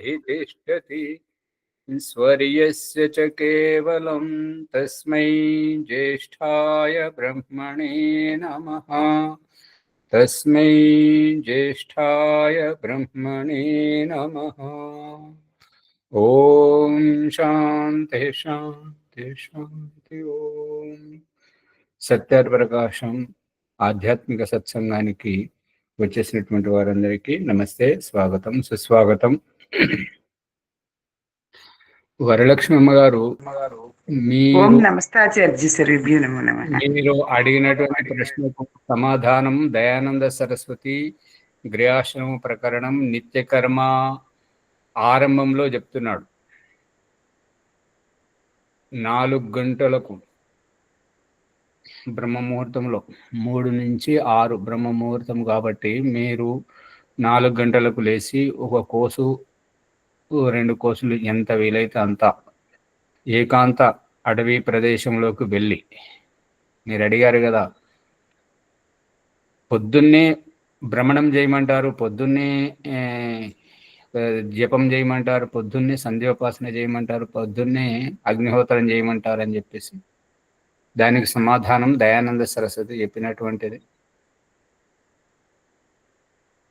अधितिष्ठति स्वर्यस्य च केवलं तस्मै ज्येष्ठाय ब्रह्मणे नमः। तस्मै ज्येष्ठाय ब्रह्मणे नमः। ओम शांति शांति शांति। ओम సత్యప్రకాశం ఆధ్యాత్మిక సత్సంగానికి వచ్చేసినటువంటి వారందరికీ నమస్తే, స్వాగతం, సుస్వాగతం. వరలక్ష్మి అమ్మగారు, మీరు అడిగినటువంటి ప్రశ్నకు సమాధానం దయానంద సరస్వతి గృహాశ్రమ ప్రకరణం నిత్యకర్మ ఆరంభంలో చెప్తున్నాడు. 4 గంటలకు బ్రహ్మముహూర్తంలో 3 నుంచి 6 బ్రహ్మముహూర్తం కాబట్టి మీరు 4 గంటలకు లేచి ఒక కోసు 2 కోసులు ఎంత వీలైతే అంత ఏకాంత అడవి ప్రదేశంలోకి వెళ్ళి, మీరు అడిగారు కదా పొద్దున్నే భ్రమణం చేయమంటారు, పొద్దున్నే జపం చేయమంటారు, పొద్దున్నే సంధ్యోపాసన చేయమంటారు, పొద్దున్నే అగ్నిహోత్రం చేయమంటారు అని చెప్పేసి దానికి సమాధానం దయానంద సరస్వతి చెప్పినటువంటిది.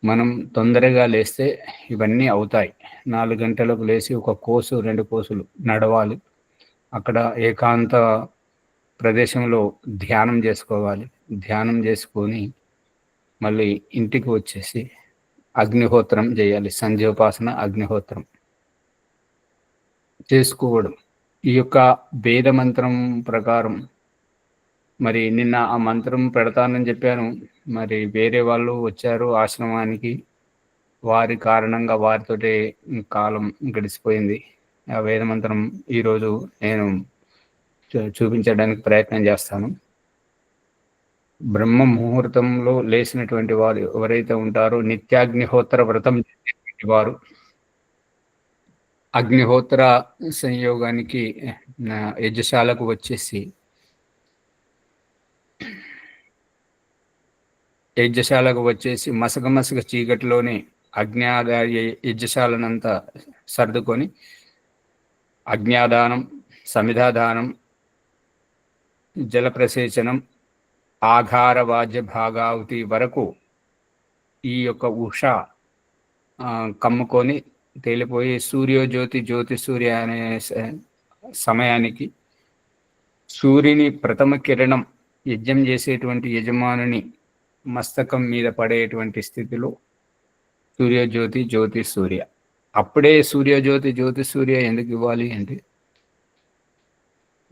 మనం తొందరగా లేస్తే ఇవన్నీ అవుతాయి. 4 గంటలకు లేచి ఒక కోసు 2 కోసులు నడవాలి. అక్కడ ఏకాంత ప్రదేశంలో ధ్యానం చేసుకోవాలి. ధ్యానం చేసుకొని మళ్ళీ ఇంటికి వచ్చేసి అగ్నిహోత్రం చేయాలి. సంధ్యోపాసన అగ్నిహోత్రం చేసుకోవడం. ఈ యొక్క వేద మంత్రం ప్రకారం మరి నిన్న ఆ మంత్రం పెడతానని చెప్పాను. మరి వేరే వాళ్ళు వచ్చారు ఆశ్రమానికి, వారి కారణంగా వారితోటి కాలం గడిచిపోయింది. ఆ వేద మంత్రం ఈరోజు నేను చూపించడానికి ప్రయత్నం చేస్తాను. బ్రహ్మ ముహూర్తంలో లేచినటువంటి వారు ఎవరైతే ఉంటారో నిత్యాగ్నిహోత్ర వ్రతం చేసేటువంటి వారు అగ్నిహోత్ర సంయోగానికి యజ్ఞశాలకు వచ్చేసి మసక చీకటిలోనే యజ్ఞశాలనంతా సర్దుకొని అజ్ఞాదానం, సమిధాదానం, జలప్రసేచనం, ఆఘార వాద్య భాగావతి వరకు ఈ యొక్క ఉష కమ్ముకొని తేలిపోయి జ్యోతి సూర్య అనే సమయానికి సూర్యుని ప్రథమ కిరణం యజ్ఞం చేసేటువంటి యజమానుని మస్తకం మీద పడేటువంటి స్థితిలో జ్యోతి సూర్య. అప్పుడే జ్యోతి సూర్య ఎందుకు ఇవ్వాలి అంటే,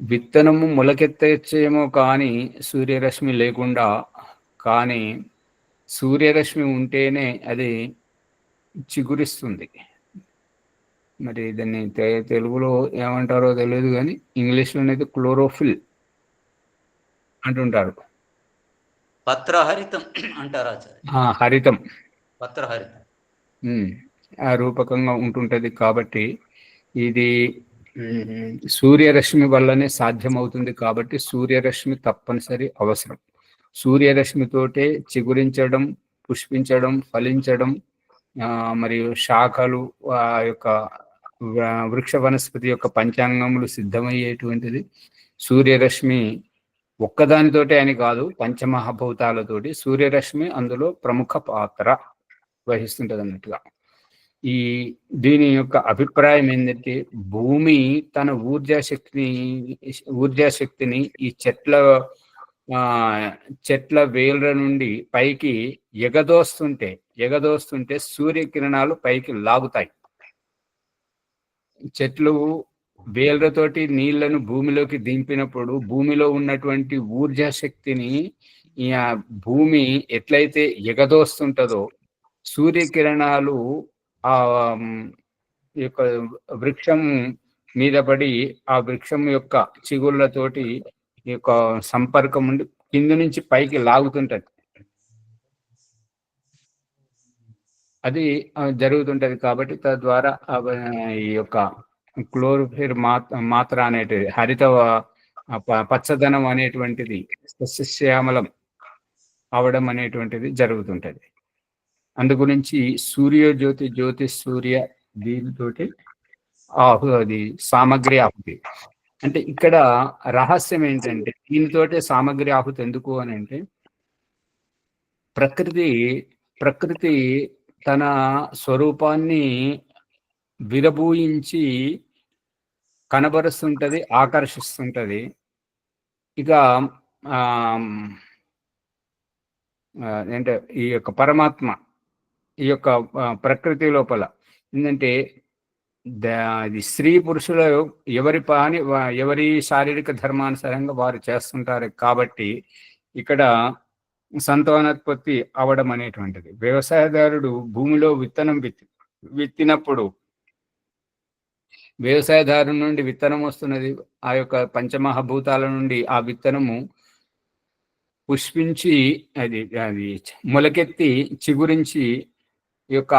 విత్తనము మొలకెత్తేమో కానీ సూర్యరశ్మి లేకుండా, కానీ సూర్యరశ్మి ఉంటేనే అది చిగురిస్తుంది. మరి దాన్ని తెలుగులో ఏమంటారో తెలియదు కానీ ఇంగ్లీష్లోనైతే క్లోరోఫిల్ అంటుంటారు. పత్రహరితం అంటారా? హరితం, పత్రహరితం ఆ రూపకంగా ఉంటుంటది. కాబట్టి ఇది సూర్యరశ్మి వల్లనే సాధ్యమవుతుంది. కాబట్టి సూర్యరశ్మి తప్పనిసరి అవసరం. సూర్యరశ్మితోటే చిగురించడం, పుష్పించడం, ఫలించడం, మరియు శాఖలు, ఆ యొక్క వృక్ష వనస్పతి యొక్క పంచాంగములు సిద్ధమయ్యేటువంటిది సూర్యరశ్మి ఒక్కదానితోటే అని కాదు, పంచమహాభూతాలతోటి సూర్యరశ్మి అందులో ప్రముఖ పాత్ర వహిస్తుంటది అన్నట్టుగా. దీని యొక్క అభిప్రాయం ఏంటంటే, భూమి తన ఊర్జాశక్తిని ఈ చెట్ల వేళ్ళ నుండి పైకి ఎగదోస్తుంటే సూర్యకిరణాలు పైకి లాగుతాయి. చెట్లు వేళ్ళతోటి నీళ్లను భూమిలోకి దింపినప్పుడు భూమిలో ఉన్నటువంటి ఊర్జాశక్తిని భూమి ఎట్లయితే ఎగదోస్తుంటదో, సూర్యకిరణాలు ఆ యొక్క వృక్షం మీద పడి ఆ వృక్షం యొక్క చిగుళ్ళతోటి ఈ యొక్క సంపర్కం ఉండి కింది నుంచి పైకి లాగుతుంటది. అది జరుగుతుంటది. కాబట్టి తద్వారా ఈ యొక్క క్లోరోఫిల్ మాత్ర అనేటిది, హరిత పచ్చదనం అనేటువంటిది, సస్యశ్యామలం అవడం అనేటువంటిది జరుగుతుంటది. అందు గురించి జ్యోతి సూర్య దీనితోటి అది సామగ్రి ఆహుతి. అంటే ఇక్కడ రహస్యం ఏంటంటే దీనితోటే సామగ్రి ఆహుతి ఎందుకు అని అంటే ప్రకృతి ప్రకృతి తన స్వరూపాన్ని విరబూయించి కనబరుస్తుంటది, ఆకర్షిస్తుంటది. ఇక ఏంటే ఈ యొక్క పరమాత్మ ఈ యొక్క ప్రకృతి లోపల ఏంటంటే అది స్త్రీ పురుషుల ఎవరి శారీరక ధర్మానుసారంగా వారు చేస్తుంటారు కాబట్టి ఇక్కడ సంతానోత్పత్తి అవడం అనేటువంటిది. వ్యవసాయదారుడు భూమిలో విత్తనం విత్తినప్పుడు వ్యవసాయదారు నుండి విత్తనం వస్తున్నది. ఆ యొక్క పంచమహాభూతాల నుండి ఆ విత్తనము పుష్పించి అది అది మొలకెత్తి చిగురించి ఈ యొక్క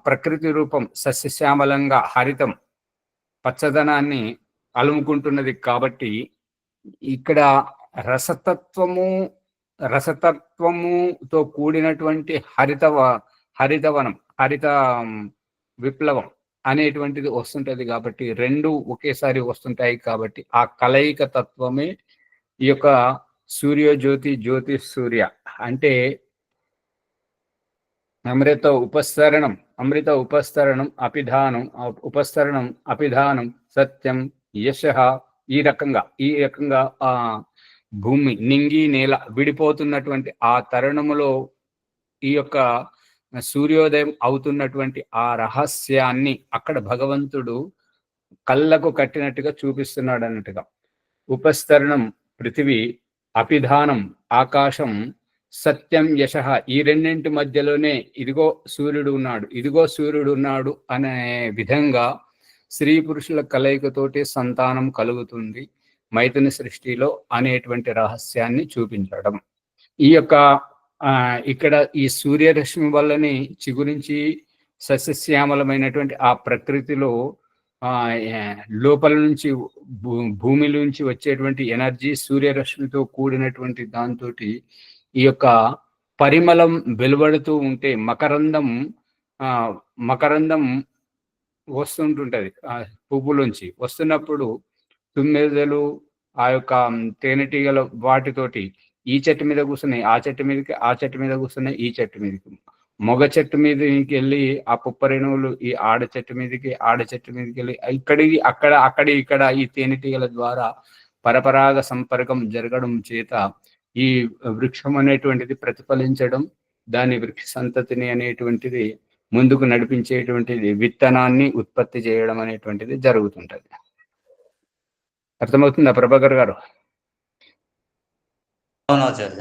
ప్రకృతి రూపం సస్యశ్యామలంగా హరితం పచ్చదనాన్ని అలుముకుంటున్నది. కాబట్టి ఇక్కడ రసతత్వముతో కూడినటువంటి హరితవనం హరిత విప్లవం అనేటువంటిది వస్తుంటది. కాబట్టి రెండు ఒకేసారి వస్తుంటాయి. కాబట్టి ఆ కలయిక తత్వమే ఈ యొక్క సూర్యజ్యోతి జ్యోతి సూర్య అంటే అమృత ఉపస్తరణం అపిధానం సత్యం యశః. ఈ రకంగా ఆ భూమి నింగి నేల విడిపోతున్నటువంటి ఆ తరుణములో ఈ యొక్క సూర్యోదయం అవుతున్నటువంటి ఆ రహస్యాన్ని అక్కడ భగవంతుడు కళ్ళకు కట్టినట్టుగా చూపిస్తున్నాడు అన్నట్టుగా. ఉపస్తరణం పృథివీ, అపిధానం ఆకాశం, సత్యం యశః. ఈ రెండింటి మధ్యలోనే ఇదిగో సూర్యుడు ఉన్నాడు అనే విధంగా స్త్రీ పురుషుల కలయికతోటి సంతానం కలుగుతుంది మైథున సృష్టిలో అనేటువంటి రహస్యాన్ని చూపించడం. ఈ యొక్క ఇక్కడ ఈ సూర్యరశ్మి వల్లని చిగురించి సస్యశ్యామలమైనటువంటి ఆ ప్రకృతిలో లోపల నుంచి భూమి నుంచి వచ్చేటువంటి ఎనర్జీ సూర్యరశ్మితో కూడినటువంటి దాంతో ఈ యొక్క పరిమళం వెలువడుతూ ఉంటే మకరందం వస్తుంటుంటది. పువ్వులోంచి వస్తున్నప్పుడు తుమ్మెదలు ఆ యొక్క తేనెటీగల వాటితోటి ఈ చెట్టు మీద కూర్చున్నాయి, ఆ చెట్టు మీదకి, ఆ చెట్టు మీద కూర్చున్నాయి, ఈ చెట్టు మీదకి, మొగ చెట్టు మీదకి వెళ్ళి ఆ పుప్పరేణువులు ఈ ఆడ చెట్టు మీదకి వెళ్ళి ఇక్కడ ఈ తేనెటీగల ద్వారా పరపరాగ సంపర్కం జరగడం చేత ఈ వృక్షం అనేటువంటిది ప్రతిఫలించడం, దాని వృక్ష సంతతిని అనేటువంటిది ముందుకు నడిపించేటువంటిది విత్తనాన్ని ఉత్పత్తి చేయడం అనేటువంటిది జరుగుతుంటది. అర్థమవుతుందా ప్రభాకర్ గారు?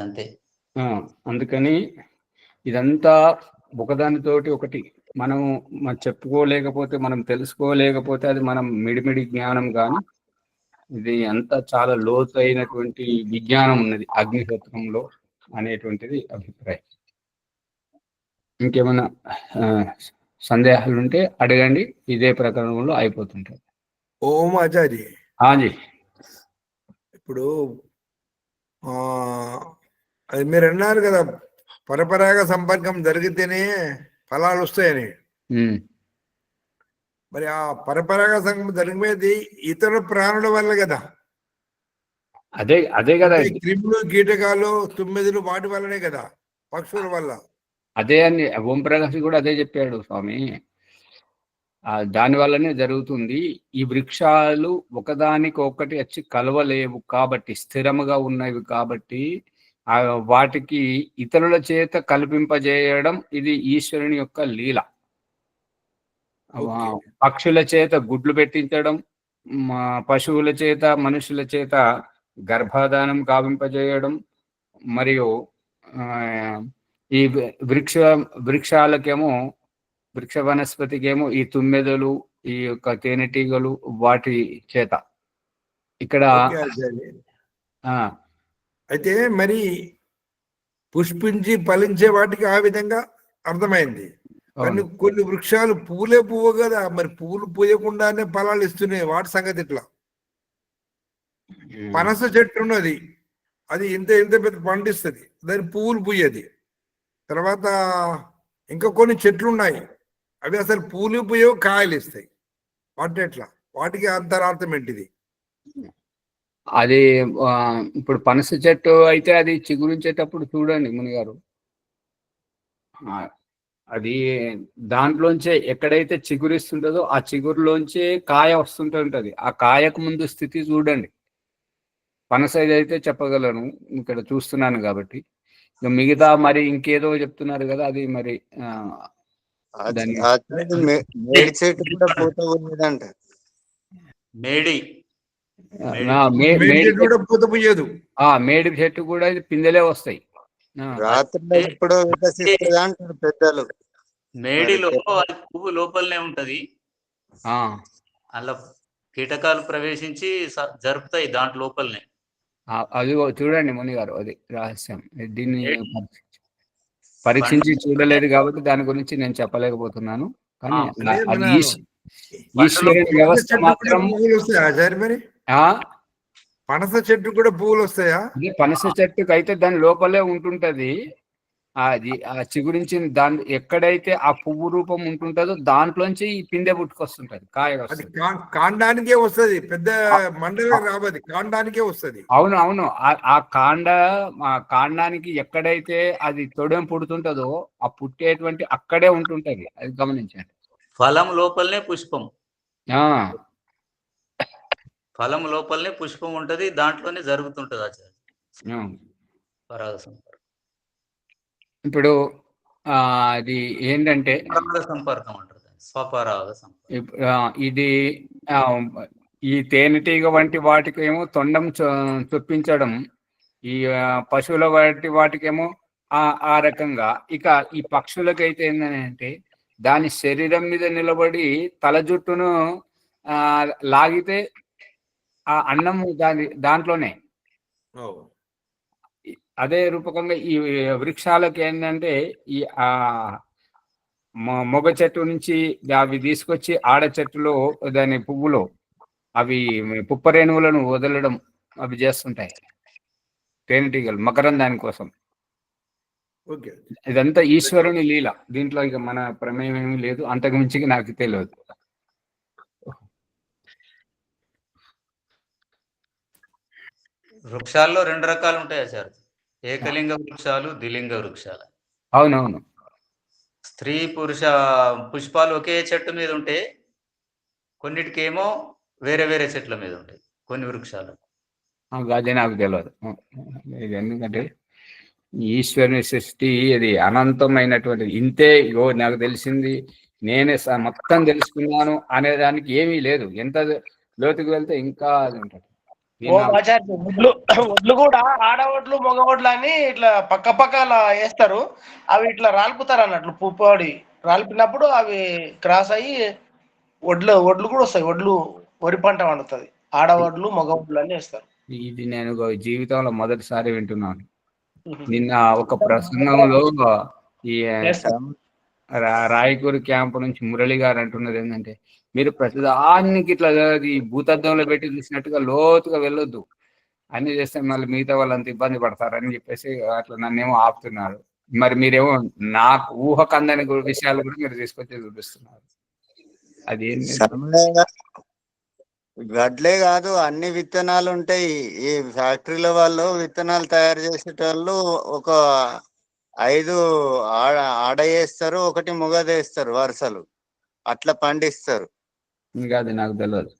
అంతే. అందుకని ఇదంతా ఒకదానితోటి ఒకటి మనం చెప్పుకోలేకపోతే, మనం తెలుసుకోలేకపోతే అది మనం మిడిమిడి జ్ఞానం కానీ ఇది అంతా చాలా లోతైనటువంటి విజ్ఞానం ఉన్నది అగ్నిహోత్రంలో అనేటువంటిది అభిప్రాయం. ఇంకేమైనా సందేహాలు ఉంటే అడగండి, ఇదే ప్రకరణంలో అయిపోతుంటాయి. ఓం ఆచార్య, హాజీ. ఇప్పుడు అది మీరు అన్నారు కదా, పరపరాగ సంపర్కం జరిగితేనే ఫలాలు వస్తాయని. మరి ఆ పరపరాగ సంపర్కం జరిగేది ఇతర ప్రాణుల వల్ల కదా. అదే కదా, క్రిములు, కీటకాలు, తుమ్మెదలు వాటి వల్లనే కదా, పక్షుల వల్ల. అదే అని ఓం ప్రకాష్ కూడా అదే చెప్పాడు స్వామి. దాని వల్లనే జరుగుతుంది. ఈ వృక్షాలు ఒకదానికొకటి వచ్చి కలవలేవు కాబట్టి, స్థిరముగా ఉన్నవి కాబట్టి వాటికి ఇతరుల చేత కల్పింపజేయడం ఇది ఈశ్వరుని యొక్క లీల. పక్షుల చేత గుడ్లు పెట్టించడం, పశువుల చేత మనుషుల చేత గర్భాధానం గావింపజేయడం, మరియు ఈ వృక్షాలకేమో వృక్ష వనస్పతికేమో ఈ తుమ్మెదలు, ఈ యొక్క తేనెటీగలు వాటి చేత ఇక్కడ. అయితే మరి పుష్పించి ఫలించే వాటికి ఆ విధంగా అర్థమైంది. కానీ కొన్ని వృక్షాలు పూలే పువ్వు కదా, మరి పూలు పూయకుండానే ఫలాలు ఇస్తున్నాయి, వాటి సంగతి ఇట్లా. పనస చెట్టు ఉన్నది, అది ఇంత పెద్ద పండిస్తుంది, దాని పువ్వులు పూయది. తర్వాత ఇంకా కొన్ని చెట్లు ఉన్నాయి, అవి అసలు పూలు పూయవు, కాయలు ఇస్తాయి. వాటి ఎట్లా? వాటికి అంతరార్థం ఏంటిది? అది ఇప్పుడు పనస చెట్టు అయితే అది చిగురించేటప్పుడు చూడండి మునిగారు, అది దాంట్లోంచే ఎక్కడైతే చిగురిస్తుంటుందో ఆ చిగురులోంచే కాయ వస్తుంటుంటది. ఆ కాయకు ముందు స్థితి చూడండి. పనస అయితే చెప్పగలను, ఇక్కడ చూస్తున్నాను కాబట్టి. మిగతా మరి ఇంకేదో చెప్తున్నారు కదా, అది మరి దాన్ని మేడి చెట్టు కూడా పూత ఉన్నదంట. మేడి మేడి చెట్టు కూడా పూత పూయదు. మేడి చెట్టు కూడా పిందెలే వస్తాయి. రాత్రిలో ఎప్పుడో వికసిస్తుంది అంటారు పెద్దలు. మేడిలో అది పువ్వు లోపలనే ఉంటది, అలా కీటకాలు ప్రవేశించి జరుపుతాయి దాంట్ లోపలనే. అది చూడండి ముని గారు, అది రహస్యం. దీన్ని పరీక్షించి చూడలేదు కాబట్టి దాని గురించి నేను చెప్పలేకపోతున్నాను. కానీ అది ఈశ్వరుని వ్యవస్థ మాత్రం. పనస చెట్టు కూడా పువ్వులు వస్తాయా? పనస చెట్టుకు అయితే దాని లోపలే ఉంటుంటది. అది ఆ చిగురించి దాని ఎక్కడైతే ఆ పువ్వు రూపం ఉంటుంటదో దాంట్లోంచి ఈ పిందె పుట్టుకొస్తుంటది, కాయ వస్తుంది. కాండానికే వస్తుంది, పెద్ద మండలం రావది, కాండానికే వస్తుంది. అవును అవును, ఆ కాండానికి ఎక్కడైతే అది తొడెం పుడుతుంటదో ఆ పుట్టేటువంటి అక్కడే ఉంటుంటది, అది గమనించండి. ఫలం లోపలనే పుష్పం, ఫలం లోపలనే పుష్పం ఉంటది, దాంట్లోనే జరుగుతుంటది ఆచార్య పరాగ సంపర్కం. ఇప్పుడు అది ఏంటంటే సంపర్కం అంటారు, స్వపరాగ సంపర్కం. ఇది ఈ తేనెటీగ వంటి వాటికేమో తొండం చొప్పించడం, ఈ పశువుల వంటి వాటికేమో ఆ రకంగా. ఇక ఈ పక్షులకైతే ఏంటంటే దాని శరీరం మీద నిలబడి తల జుట్టును లాగితే ఆ అన్నము దాంట్లోనే. అదే రూపకంగా ఈ వృక్షాలకు ఏంటంటే ఈ మొగ చెట్టు నుంచి అవి తీసుకొచ్చి ఆడ చెట్టులో దాని పువ్వులో అవి పుప్పరేణువులను వదలడం అవి చేస్తుంటాయి తేనెటీగలు, మకరందాని కోసం. ఇదంతా ఈశ్వరుని లీల, దీంట్లో ఇక మన ప్రమేయం ఏమీ లేదు, అంతకు మించి నాకు తెలియదు. వృక్షాల్లో 2 రకాలు ఉంటాయి ఆచార్య, ఏకలింగ వృక్షాలు, ద్విలింగ వృక్షాలు. అవునవును. స్త్రీ పురుష పుష్పాలు ఒకే చెట్టు మీద ఉంటే, కొన్నిటికేమో వేరే వేరే చెట్ల మీద ఉంటాయి కొన్ని వృక్షాలు. అదే నాకు తెలియదు. ఎందుకంటే ఈశ్వరుని సృష్టి అది అనంతమైనటువంటిది. ఇంతే నాకు తెలిసింది, నేనే మొత్తం తెలుసుకున్నాను అనేదానికి ఏమీ లేదు. ఎంత లోతుకు వెళ్తే ఇంకా అది ఉంటుంది. ఒడ్లు కూడా ఆడ ఒడ్లు మగ ఒడ్లు అని ఇట్లా పక్క పక్క వేస్తారు, అవి ఇట్లా రాల్పుతారు అన్నట్లు. పుప్పొడి రాల్పినప్పుడు అవి క్రాస్ అయ్యి ఒడ్లు కూడా వస్తాయి. వరి పంట పండుతుంది. ఆడ ఒడ్లు మగ ఒడ్లు అని వేస్తారు. ఇది నేను జీవితంలో మొదటిసారి వింటున్నాను. నిన్న ఒక ప్రసంగంలో ఈ రాయకూరి క్యాంపు నుంచి మురళి గారు అంటున్నది ఏంటంటే, మీరు ప్రతిదానికి ఇట్లా ఈ భూతద్దంలో పెట్టి చూసినట్టుగా లోతుగా వెళ్ళొద్దు, అన్ని చేస్తే మళ్ళీ మిగతా వాళ్ళు అంత ఇబ్బంది పడతారని చెప్పేసి అట్లా నన్నేమో ఆపుతున్నారు. మరి మీరేమో నాకు ఊహకు అందని విషయాలు కూడా మీరు తీసుకొచ్చి చూపిస్తున్నారు. అది గడ్లే కాదు, అన్ని విత్తనాలు ఉంటాయి. ఈ ఫ్యాక్టరీల వాళ్ళు విత్తనాలు తయారు చేసేటోళ్ళు ఒక 5 ఆడ వేస్తారు, 1 మొగదేస్తారు, వరుసలు అట్లా పండిస్తారు. ఇంకా అది నాకు తెలియదు.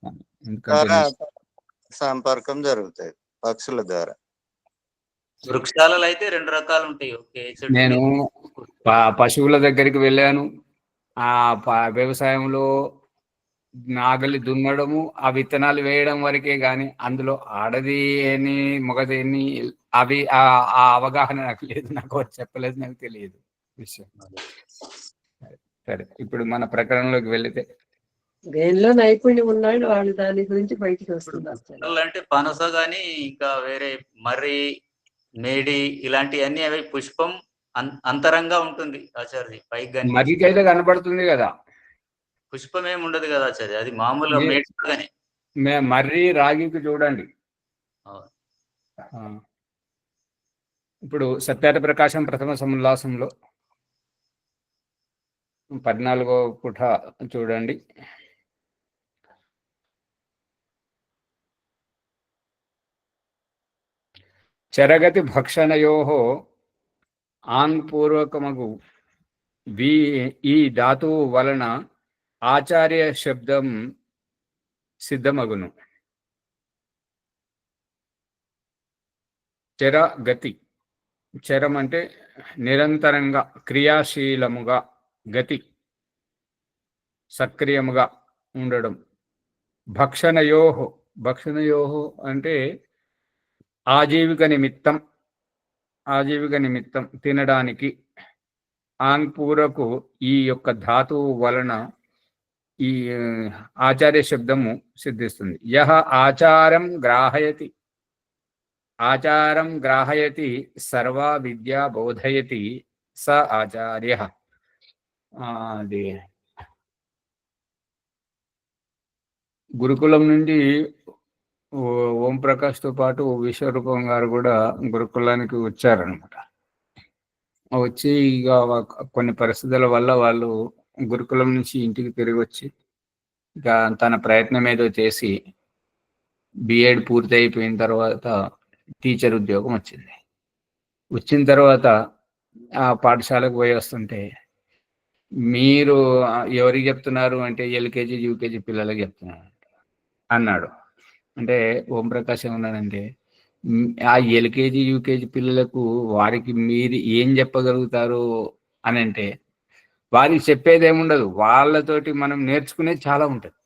సంపర్కం జరుగుతుంది పక్షుల ద్వారా. వృక్షాలలో అయితే 2 రకాలు ఉంటాయి. నేను పశువుల దగ్గరికి వెళ్ళాను. ఆ వ్యవసాయంలో నాగలి దున్నడము, ఆ విత్తనాలు వేయడం వరకే గాని అందులో ఆడది అని మగది అని అవి ఆ అవగాహన నాకు లేదు, నాకు చెప్పలేదు, నాకు తెలియదు విషయం. సరే, ఇప్పుడు మన ప్రకరణలోకి వెళితే దేనిలో నైపుణ్యం ఉన్నాడు వాళ్ళు దాని గురించి బయటికి వస్తున్నారు. అంటే పనస గాని ఇంకా వేరే మర్రి, మేడి ఇలాంటివన్నీ అవి పుష్పం అంతరంగా ఉంటుంది ఆచార్య. పైకి మర్రికైతే కనబడుతుంది కదా, పుష్పం ఏమి ఉండదు కదా ఆచార్య, అది మామూలుగా మేడిగానే. మర్రి రాగికి చూడండి. ఇప్పుడు సత్యార్థ ప్రకాశం ప్రథమ సముల్లాసంలో 14వ పుట చూడండి. చరగతి భక్షణయోః ఆంగ్పూర్వకమగు ఈ ధాతువు వలన ఆచార్య శబ్దం సిద్ధమగును. చరగతి, చరం అంటే నిరంతరంగా క్రియాశీలముగా, గతి సక్రియముగా ఉండడం. భక్షణయోః, భక్షణయోః అంటే ఆజీవిక నిమిత్తం, ఆజీవిక నిమిత్తం తినడానికి. ఆంగ్పూరకు ఈ యొక్క ధాతువు వలన ఈ ఆచార్య శబ్దము సిద్ధిస్తుంది. యహ ఆచారం గ్రాహయతి, ఆచారం గ్రాహయతి సర్వా విద్యా బోధయతి స ఆచార్య. అది గురుకులం నుండి ఓం ప్రకాష్తో పాటు విశ్వరూపం గారు కూడా గురుకులానికి వచ్చారనమాట. వచ్చి ఇక కొన్ని పరిస్థితుల వల్ల వాళ్ళు గురుకులం నుంచి ఇంటికి తిరిగి వచ్చి ఇక తన ప్రయత్నం ఏదో చేసి బిఎడ్ పూర్తి అయిపోయిన తర్వాత టీచర్ ఉద్యోగం వచ్చింది. వచ్చిన తర్వాత ఆ పాఠశాలకు పోయి వస్తుంటే, మీరు ఎవరికి చెప్తున్నారు అంటే ఎల్కేజీ యూకేజీ పిల్లలకి చెప్తున్నారు అన్నాడు. అంటే ఓం ప్రకాష్ ఏమన్నాడంటే, ఆ ఎల్కేజీ యూకేజీ పిల్లలకు వారికి మీరు ఏం చెప్పగలుగుతారు అని అంటే, వారికి చెప్పేది ఏముండదు, వాళ్ళతోటి మనం నేర్చుకునేది చాలా ఉంటుంది.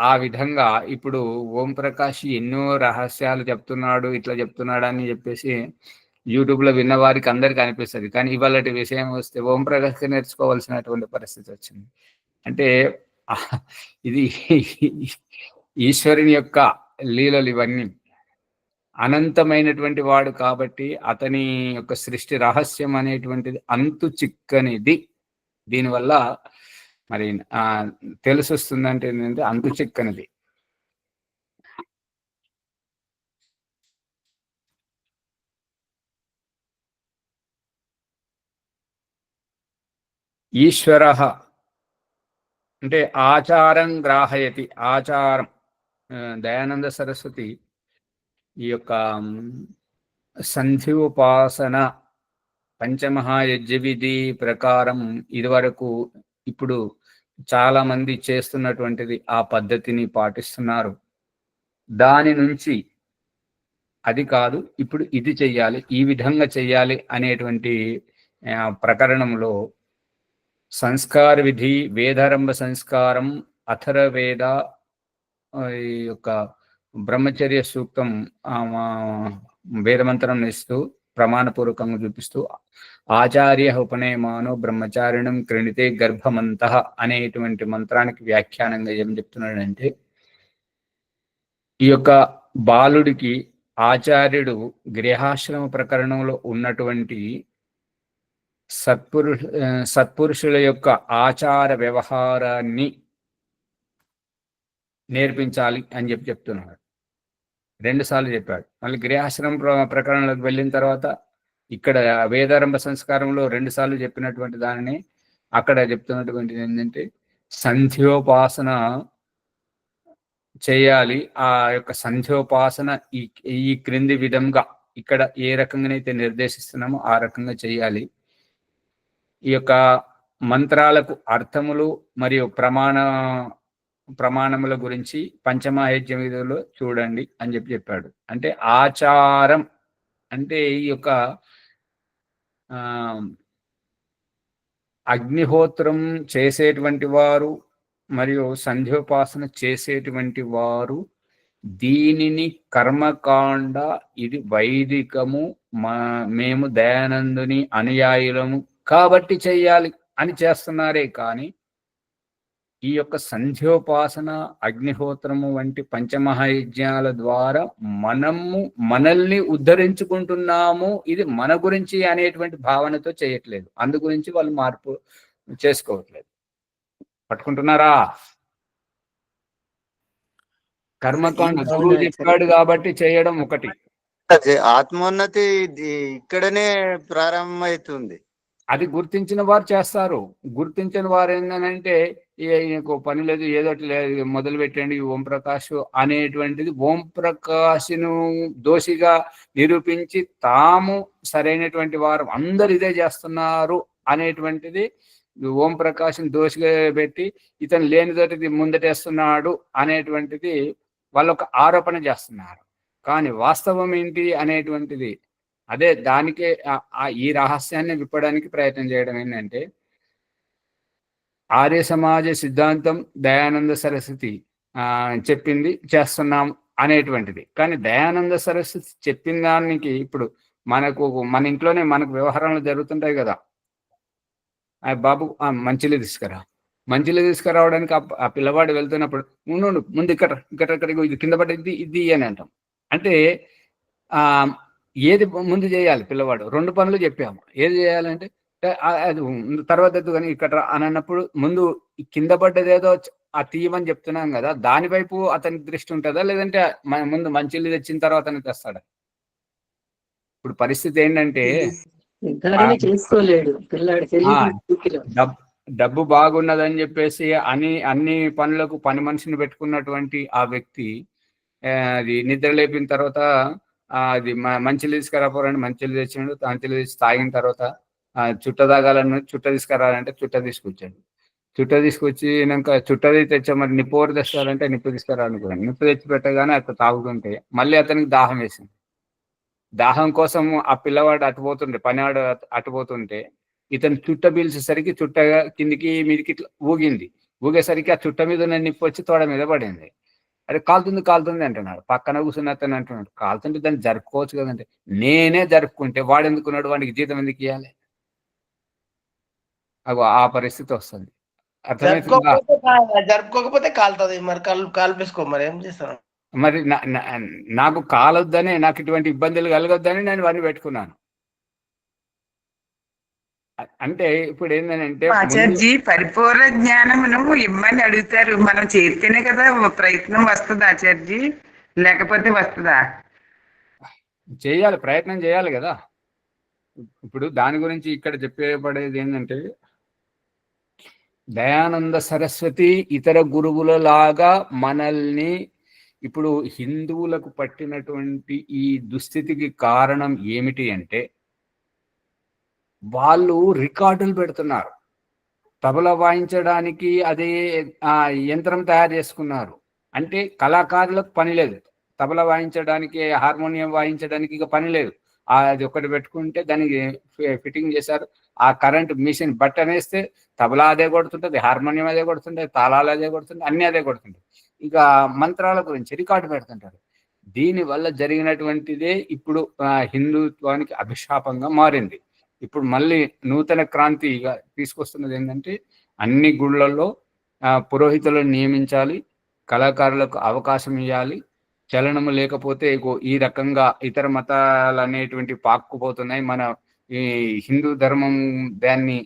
ఆ విధంగా ఇప్పుడు ఓం ప్రకాష్ ఎన్నో రహస్యాలు చెప్తున్నాడు, ఇట్లా చెప్తున్నాడు అని చెప్పేసి యూట్యూబ్లో విన్న వారికి అందరికి అనిపిస్తుంది. కానీ ఇవాళ విషయం వస్తే ఓం ప్రకాష్ నేర్చుకోవాల్సినటువంటి పరిస్థితి వచ్చింది. అంటే ఇది ఈశ్వరుని యొక్క లీలలు ఇవన్నీ. అనంతమైనటువంటి వాడు కాబట్టి అతని యొక్క సృష్టి రహస్యం అనేటువంటిది అంతు చిక్కనిది. దీనివల్ల మరి తెలుసొస్తుందంటే ఏంటంటే అంతు చిక్కనిది. ఈశ్వర అంటే ఆచారం గ్రాహయతి, ఆచారం. దయానంద సరస్వతి ఈ యొక్క సంధ్యోపాసన పంచమహాయజ్ఞ విధి ప్రకారం ఇదివరకు, ఇప్పుడు చాలా మంది చేస్తున్నటువంటిది ఆ పద్ధతిని పాటిస్తున్నారు. దాని నుంచి అది కాదు, ఇప్పుడు ఇది చెయ్యాలి, ఈ విధంగా చెయ్యాలి అనేటువంటి ప్రకరణంలో సంస్కార విధి, వేదారంభ సంస్కారం, అథర్వవేద, ఈ యొక్క బ్రహ్మచర్య సూక్తం వేదమంత్రం ఇస్తూ ప్రమాణపూర్వకంగా చూపిస్తూ ఆచార్య ఉపనయమానో బ్రహ్మచారిణం క్రణితే గర్భమంతః అనేటువంటి మంత్రానికి వ్యాఖ్యానంగా ఏం చెప్తున్నాడంటే, ఈ యొక్క బాలుడికి ఆచార్యుడు గృహాశ్రమ ప్రకరణంలో ఉన్నటువంటి సత్పురుషుల యొక్క ఆచార వ్యవహారాన్ని నేర్పించాలి అని చెప్తున్నాడు. 2 సార్లు చెప్పాడు. మళ్ళీ గృహాశ్రమం ప్రకరణలోకి వెళ్ళిన తర్వాత ఇక్కడ వేదారంభ సంస్కారంలో 2 సార్లు చెప్పినటువంటి దానిని అక్కడ చెప్తున్నటువంటిది ఏంటంటే సంధ్యోపాసన చేయాలి. ఆ యొక్క సంధ్యోపాసన ఈ క్రింది విధంగా ఇక్కడ ఏ రకంగానైతే నిర్దేశిస్తున్నామో ఆ రకంగా చేయాలి. ఈ యొక్క మంత్రాలకు అర్థములు మరియు ప్రమాణముల గురించి పంచమహాయజ్ఞ విధిలో చూడండి అని చెప్పాడు. అంటే ఆచారం అంటే ఈ యొక్క అగ్నిహోత్రం చేసేటువంటి వారు మరియు సంధ్యోపాసన చేసేటువంటి వారు దీనిని కర్మకాండ, ఇది వైదికము, మేము దయానందుని అనుయాయులము కాబట్టి చెయ్యాలి అని చేస్తున్నారే కానీ ఈ యొక్క సంధ్యోపాసన, అగ్నిహోత్రము వంటి పంచమహాయజ్ఞాల ద్వారా మనల్ని ఉద్ధరించుకుంటున్నాము, ఇది మన గురించి అనేటువంటి భావనతో చేయట్లేదు. అందు గురించి వాళ్ళు మార్పు చేసుకోవట్లేదు. పట్టుకుంటున్నారా? కర్మకాండ గురువు చెప్పాడు కాబట్టి చేయడం ఒకటి. ఆత్మోన్నతి ఇక్కడనే ప్రారంభమవుతుంది. అది గుర్తించిన వారు చేస్తారు. గుర్తించిన వారు ఏంటంటే ఈయనకు పని లేదు, ఏదో ఒకటి లేదు, మొదలు పెట్టండి ఓం ప్రకాష్ అనేటువంటిది ఓం ప్రకాష్ను దోషిగా నిరూపించి తాము సరైనటువంటి వారు, అందరు ఇదే చేస్తున్నారు అనేటువంటిది ఓం ప్రకాష్ని దోషిగా పెట్టి ఇతను లేనిదోటి ముందటేస్తున్నాడు అనేటువంటిది వాళ్ళు ఒక ఆరోపణ చేస్తున్నారు. కానీ వాస్తవం ఏంటి అనేటువంటిది అదే దానికే ఈ రహస్యాన్ని విప్పడానికి ప్రయత్నం చేయడం ఏంటంటే ఆర్య సమాజ సిద్ధాంతం దయానంద సరస్వతి చెప్పింది చేస్తున్నాం అనేటువంటిది. కానీ దయానంద సరస్వతి చెప్పిన దానికి ఇప్పుడు మన ఇంట్లోనే మనకు వ్యవహారాలు జరుగుతుంటాయి కదా, బాబు మంచిలు తీసుకురావడానికి ఆ పిల్లవాడు వెళ్తున్నప్పుడు ముందు ఇక్కడ ఇది కింద పడ్డది ఇది అని అంటాం. అంటే ఏది ముందు చేయాలి? పిల్లవాడు 2 పనులు చెప్పాము, ఏది చేయాలంటే అది తర్వాత కానీ ఇక్కడ అని అన్నప్పుడు ముందు కింద పడ్డదేదో తీయమని చెప్తున్నాం కదా, దాని వైపు అతని దృష్టి ఉంటుందా, లేదంటే ముందు మంచిలు తెచ్చిన తర్వాత తెస్తాడా? ఇప్పుడు పరిస్థితి ఏంటంటే చేసుకోలేడు పిల్లాడు, డబ్బు బాగున్నదని చెప్పేసి అన్ని పనులకు పని మనిషిని పెట్టుకున్నటువంటి ఆ వ్యక్తి అది నిద్ర లేపిన తర్వాత అది మంచిలు తీసుకురాపోరండి, మంచిలు తెచ్చినాడు. మంచిలు తెచ్చి తాగిన తర్వాత చుట్ట తాగాలని చుట్ట తీసుకురాలంటే చుట్ట తీసుకొచ్చినాక చుట్టది తెచ్చా, మరి నిప్పు ఎవరు తెస్తారంటే నిప్పు తీసుకురాలనుకున్నాను. నిప్పు తెచ్చి పెట్టగానే అతను తాగుతుంటే మళ్ళీ అతనికి దాహం వేసింది. దాహం కోసం ఆ పిల్లవాడు అటుపోతుంటే, పనివాడు అటుపోతుంటే ఇతను చుట్ట పీల్చేసరికి చుట్టగా కిందికి మీదికి ఇట్లా ఊగేసరికి ఆ చుట్ట మీద ఉన్న నిప్పు వచ్చి తోడ మీద పడింది. అరే కాలుతుంది అంటున్నాడు. పక్కన కూర్చున్న అతను అంటున్నాడు, కాలుతుంటే దాన్ని జరుపుకోవచ్చు కదంటే. నేనే జరుపుకుంటే వాడు ఎందుకున్నాడు, వాడికి జీతం ఎందుకు ఇవ్వాలి? ఆ పరిస్థితి వస్తుంది. జరుపుకోకపోతే కాలుతుంది, మరి కాల్పేసుకో, మరి ఏం చేస్తాను? మరి నాకు కాలొద్దని, నాకు ఇటువంటి ఇబ్బందులు కలగొద్దని నేను వాడిని పెట్టుకున్నాను. అంటే ఇప్పుడు ఏంటంటే ఆచార్జీ పరిపూర్ణ జ్ఞానమును ఇమ్మని అడుగుతారు, మనం చేస్తేనే కదా ప్రయత్నం వస్తుంది ఆచార్జీ, లేకపోతే వస్తుందా? చేయాలి, ప్రయత్నం చేయాలి కదా. ఇప్పుడు దాని గురించి ఇక్కడ చెప్పబడేది ఏంటంటే దయానంద సరస్వతి ఇతర గురువుల లాగా మనల్ని ఇప్పుడు హిందువులకు పట్టినటువంటి ఈ దుస్థితికి కారణం ఏమిటి అంటే వాళ్ళు రికార్డులు పెడుతున్నారు. తబలా వాయించడానికి అదే యంత్రం తయారు చేసుకున్నారు. అంటే కళాకారులకు పని లేదు, తబలా వాయించడానికి హార్మోనియం వాయించడానికి ఇక పని లేదు. అది ఒకటి పెట్టుకుంటే దానికి ఫిట్టింగ్ చేశారు. ఆ కరెంట్ మిషన్ బటన్ వేస్తే తబలా అదే కొడుతుంటుంది, హార్మోనియం అదే కొడుతుంటుంది, తాళాలు అదే కొడుతుంటుంది, అన్నీ అదే కొడుతుంటాయి. ఇక మంత్రాల గురించి రికార్డు పెడుతుంటారు. దీనివల్ల జరిగినటువంటిదే ఇప్పుడు హిందుత్వానికి అభిశాపంగా మారింది. ఇప్పుడు మళ్ళీ నూతన క్రాంతిగా తీసుకొస్తున్నది ఏంటంటే అన్ని గుళ్ళల్లో పురోహితులను నియమించాలి, కళాకారులకు అవకాశం ఇవ్వాలి. చలనము లేకపోతే ఈ రకంగా ఇతర మతాలు అనేటువంటి పాక్కుపోతున్నాయి. మన ఈ హిందూ ధర్మం దాన్ని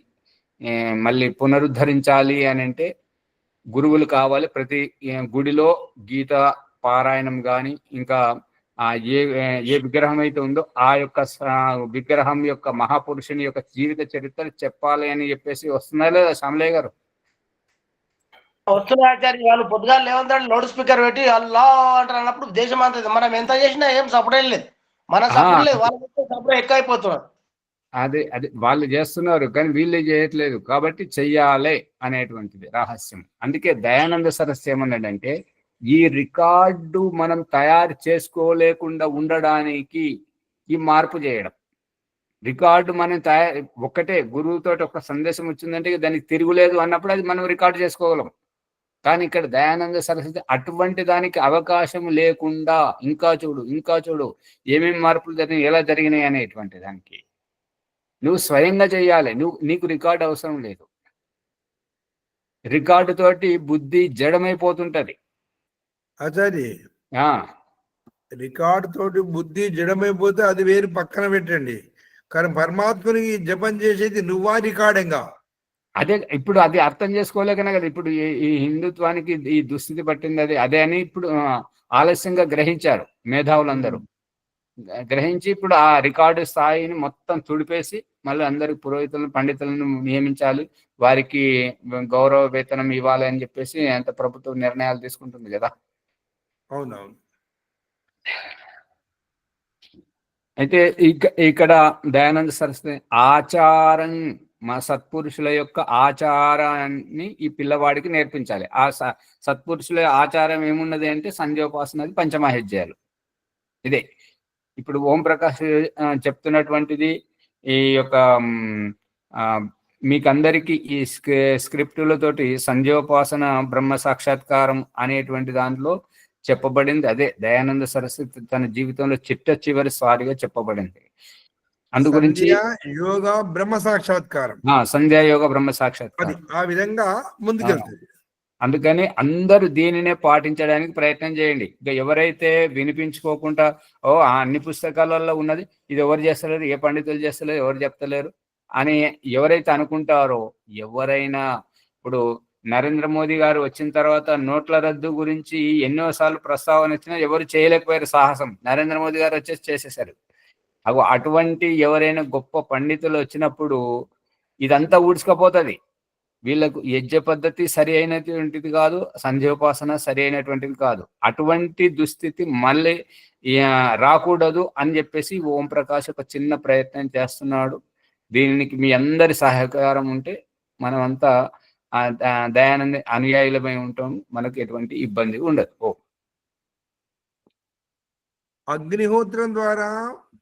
మళ్ళీ పునరుద్ధరించాలి అని అంటే గురువులు కావాలి. ప్రతి గుడిలో గీత పారాయణం కానీ ఇంకా ఏ విగ్రహం అయితే ఉందో ఆ యొక్క విగ్రహం యొక్క మహాపురుషుని యొక్క జీవిత చరిత్ర చెప్పాలి అని చెప్పేసి వస్తున్నాయి లేదా శ్యామలయ్య గారు? వస్తున్నాయి ఆచార్య. వాళ్ళు పొద్దుగా లేవంతాడు లౌడ్ స్పీకర్ పెట్టి అల్లా అంటారు అన్నప్పుడు దేశం అంతా మనం ఎంత చేసినా ఏం సపోర్ట్ లేదు, మన సపోర్ట్ లేదు, వాళ్ళ సపోర్ట్ ఎక్కువ అయిపోతున్నారు. అదే వాళ్ళు చేస్తున్నారు కానీ వీళ్ళే చేయట్లేదు. కాబట్టి చెయ్యాలి అనేటువంటిది రహస్యం. అందుకే దయానంద సరస్సు ఏమన్నాడంటే ఈ రికార్డు మనం తయారు చేసుకోలేకుండా ఉండడానికి ఈ మార్పు చేయడం. రికార్డు మనం ఒక్కటే గురువుతో ఒక సందేశం వచ్చిందంటే దానికి తిరుగులేదు అన్నప్పుడు అది మనం రికార్డు చేసుకోగలం. కానీ ఇక్కడ దయానంద సరస్వతి అటువంటి దానికి అవకాశం లేకుండా ఇంకా చూడు ఏమేమి మార్పులు జరిగినాయి, ఎలా జరిగినాయి అనేటువంటి దానికి నువ్వు స్వయంగా చేయాలి. నీకు రికార్డు అవసరం లేదు. రికార్డు తోటి బుద్ధి జడమైపోతుంటది ఆచార్య. రికార్డు తోటి బుద్ధి జడమైపోతే అది వేరు పక్కన పెట్టండి. కానీ పరమాత్మనికి జపం చేసేది నువ్వా రికార్డింగా? అదే ఇప్పుడు అది అర్థం చేసుకోలేకనే కదా ఇప్పుడు ఈ హిందుత్వానికి ఈ దుస్థితి పట్టింది. అదే అని ఇప్పుడు ఆలస్యంగా గ్రహించారు మేధావులందరూ. గ్రహించి ఇప్పుడు ఆ రికార్డు స్థాయిని మొత్తం తుడిపేసి మళ్ళీ అందరికి పురోహితులను పండితులను నియమించాలి, వారికి గౌరవ వేతనం ఇవ్వాలి అని చెప్పేసి అంత ప్రభుత్వం నిర్ణయాలు తీసుకుంటుంది కదా. అవునవును. అయితే ఇక్కడ దయానంద సరస్వతి ఆచారం, మా సత్పురుషుల యొక్క ఆచారాన్ని ఈ పిల్లవాడికి నేర్పించాలి. ఆ సత్పురుషుల ఆచారం ఏమున్నది అంటే సంధ్యోపాసనది, పంచమహేజ్యాలు. ఇదే ఇప్పుడు ఓం ప్రకాష్ చెప్తున్నటువంటిది. ఈ యొక్క మీకందరికి ఈ స్క్రిప్టులతోటి సంధ్యోపాసన బ్రహ్మ సాక్షాత్కారం అనేటువంటి దాంట్లో చెప్పబడింది అదే. దయానంద సరస్వతి తన జీవితంలో చిట్ట సారిగా చెప్పబడింది. అందు గురించి యోగ బ్రహ్మ సాక్షాత్కారం, సంధ్యా యోగ బ్రహ్మ సాక్షాత్కారం ఆ విధంగా ముందుకెళ్తుంది. అందుకని అందరూ దీనినే పాటించడానికి ప్రయత్నం చేయండి. ఇక ఎవరైతే వినిపించుకోకుండా అన్ని పుస్తకాలలో ఉన్నది, ఇది ఎవరు చేస్తలేరు, ఏ పండితులు చేస్తలేరు, ఎవరు చెప్తలేరు అని ఎవరైతే అనుకుంటారో, ఎవరైనా ఇప్పుడు నరేంద్ర మోదీ గారు వచ్చిన తర్వాత నోట్ల రద్దు గురించి ఎన్నోసార్లు ప్రస్తావన వచ్చినా ఎవరు చేయలేకపోయారు సాహసం. నరేంద్ర మోదీ గారు వచ్చేసి చేసేసారు. అటువంటి ఎవరైనా గొప్ప పండితులు వచ్చినప్పుడు ఇదంతా ఊడ్చుకపోతుంది. వీళ్ళకు యజ్ఞ పద్ధతి సరి అయినటువంటిది కాదు, సంధ్యోపాసన సరి అయినటువంటిది కాదు. అటువంటి దుస్థితి మళ్ళీ రాకూడదు అని చెప్పేసి ఓం ప్రకాష్ ఒక చిన్న ప్రయత్నం చేస్తున్నాడు. దీనికి మీ అందరి సహకారం ఉంటే మనమంతా దయానంద అనుయాయులమై ఉంటాం, మనకు ఎటువంటి ఇబ్బంది ఉండదు. అగ్నిహోత్రం ద్వారా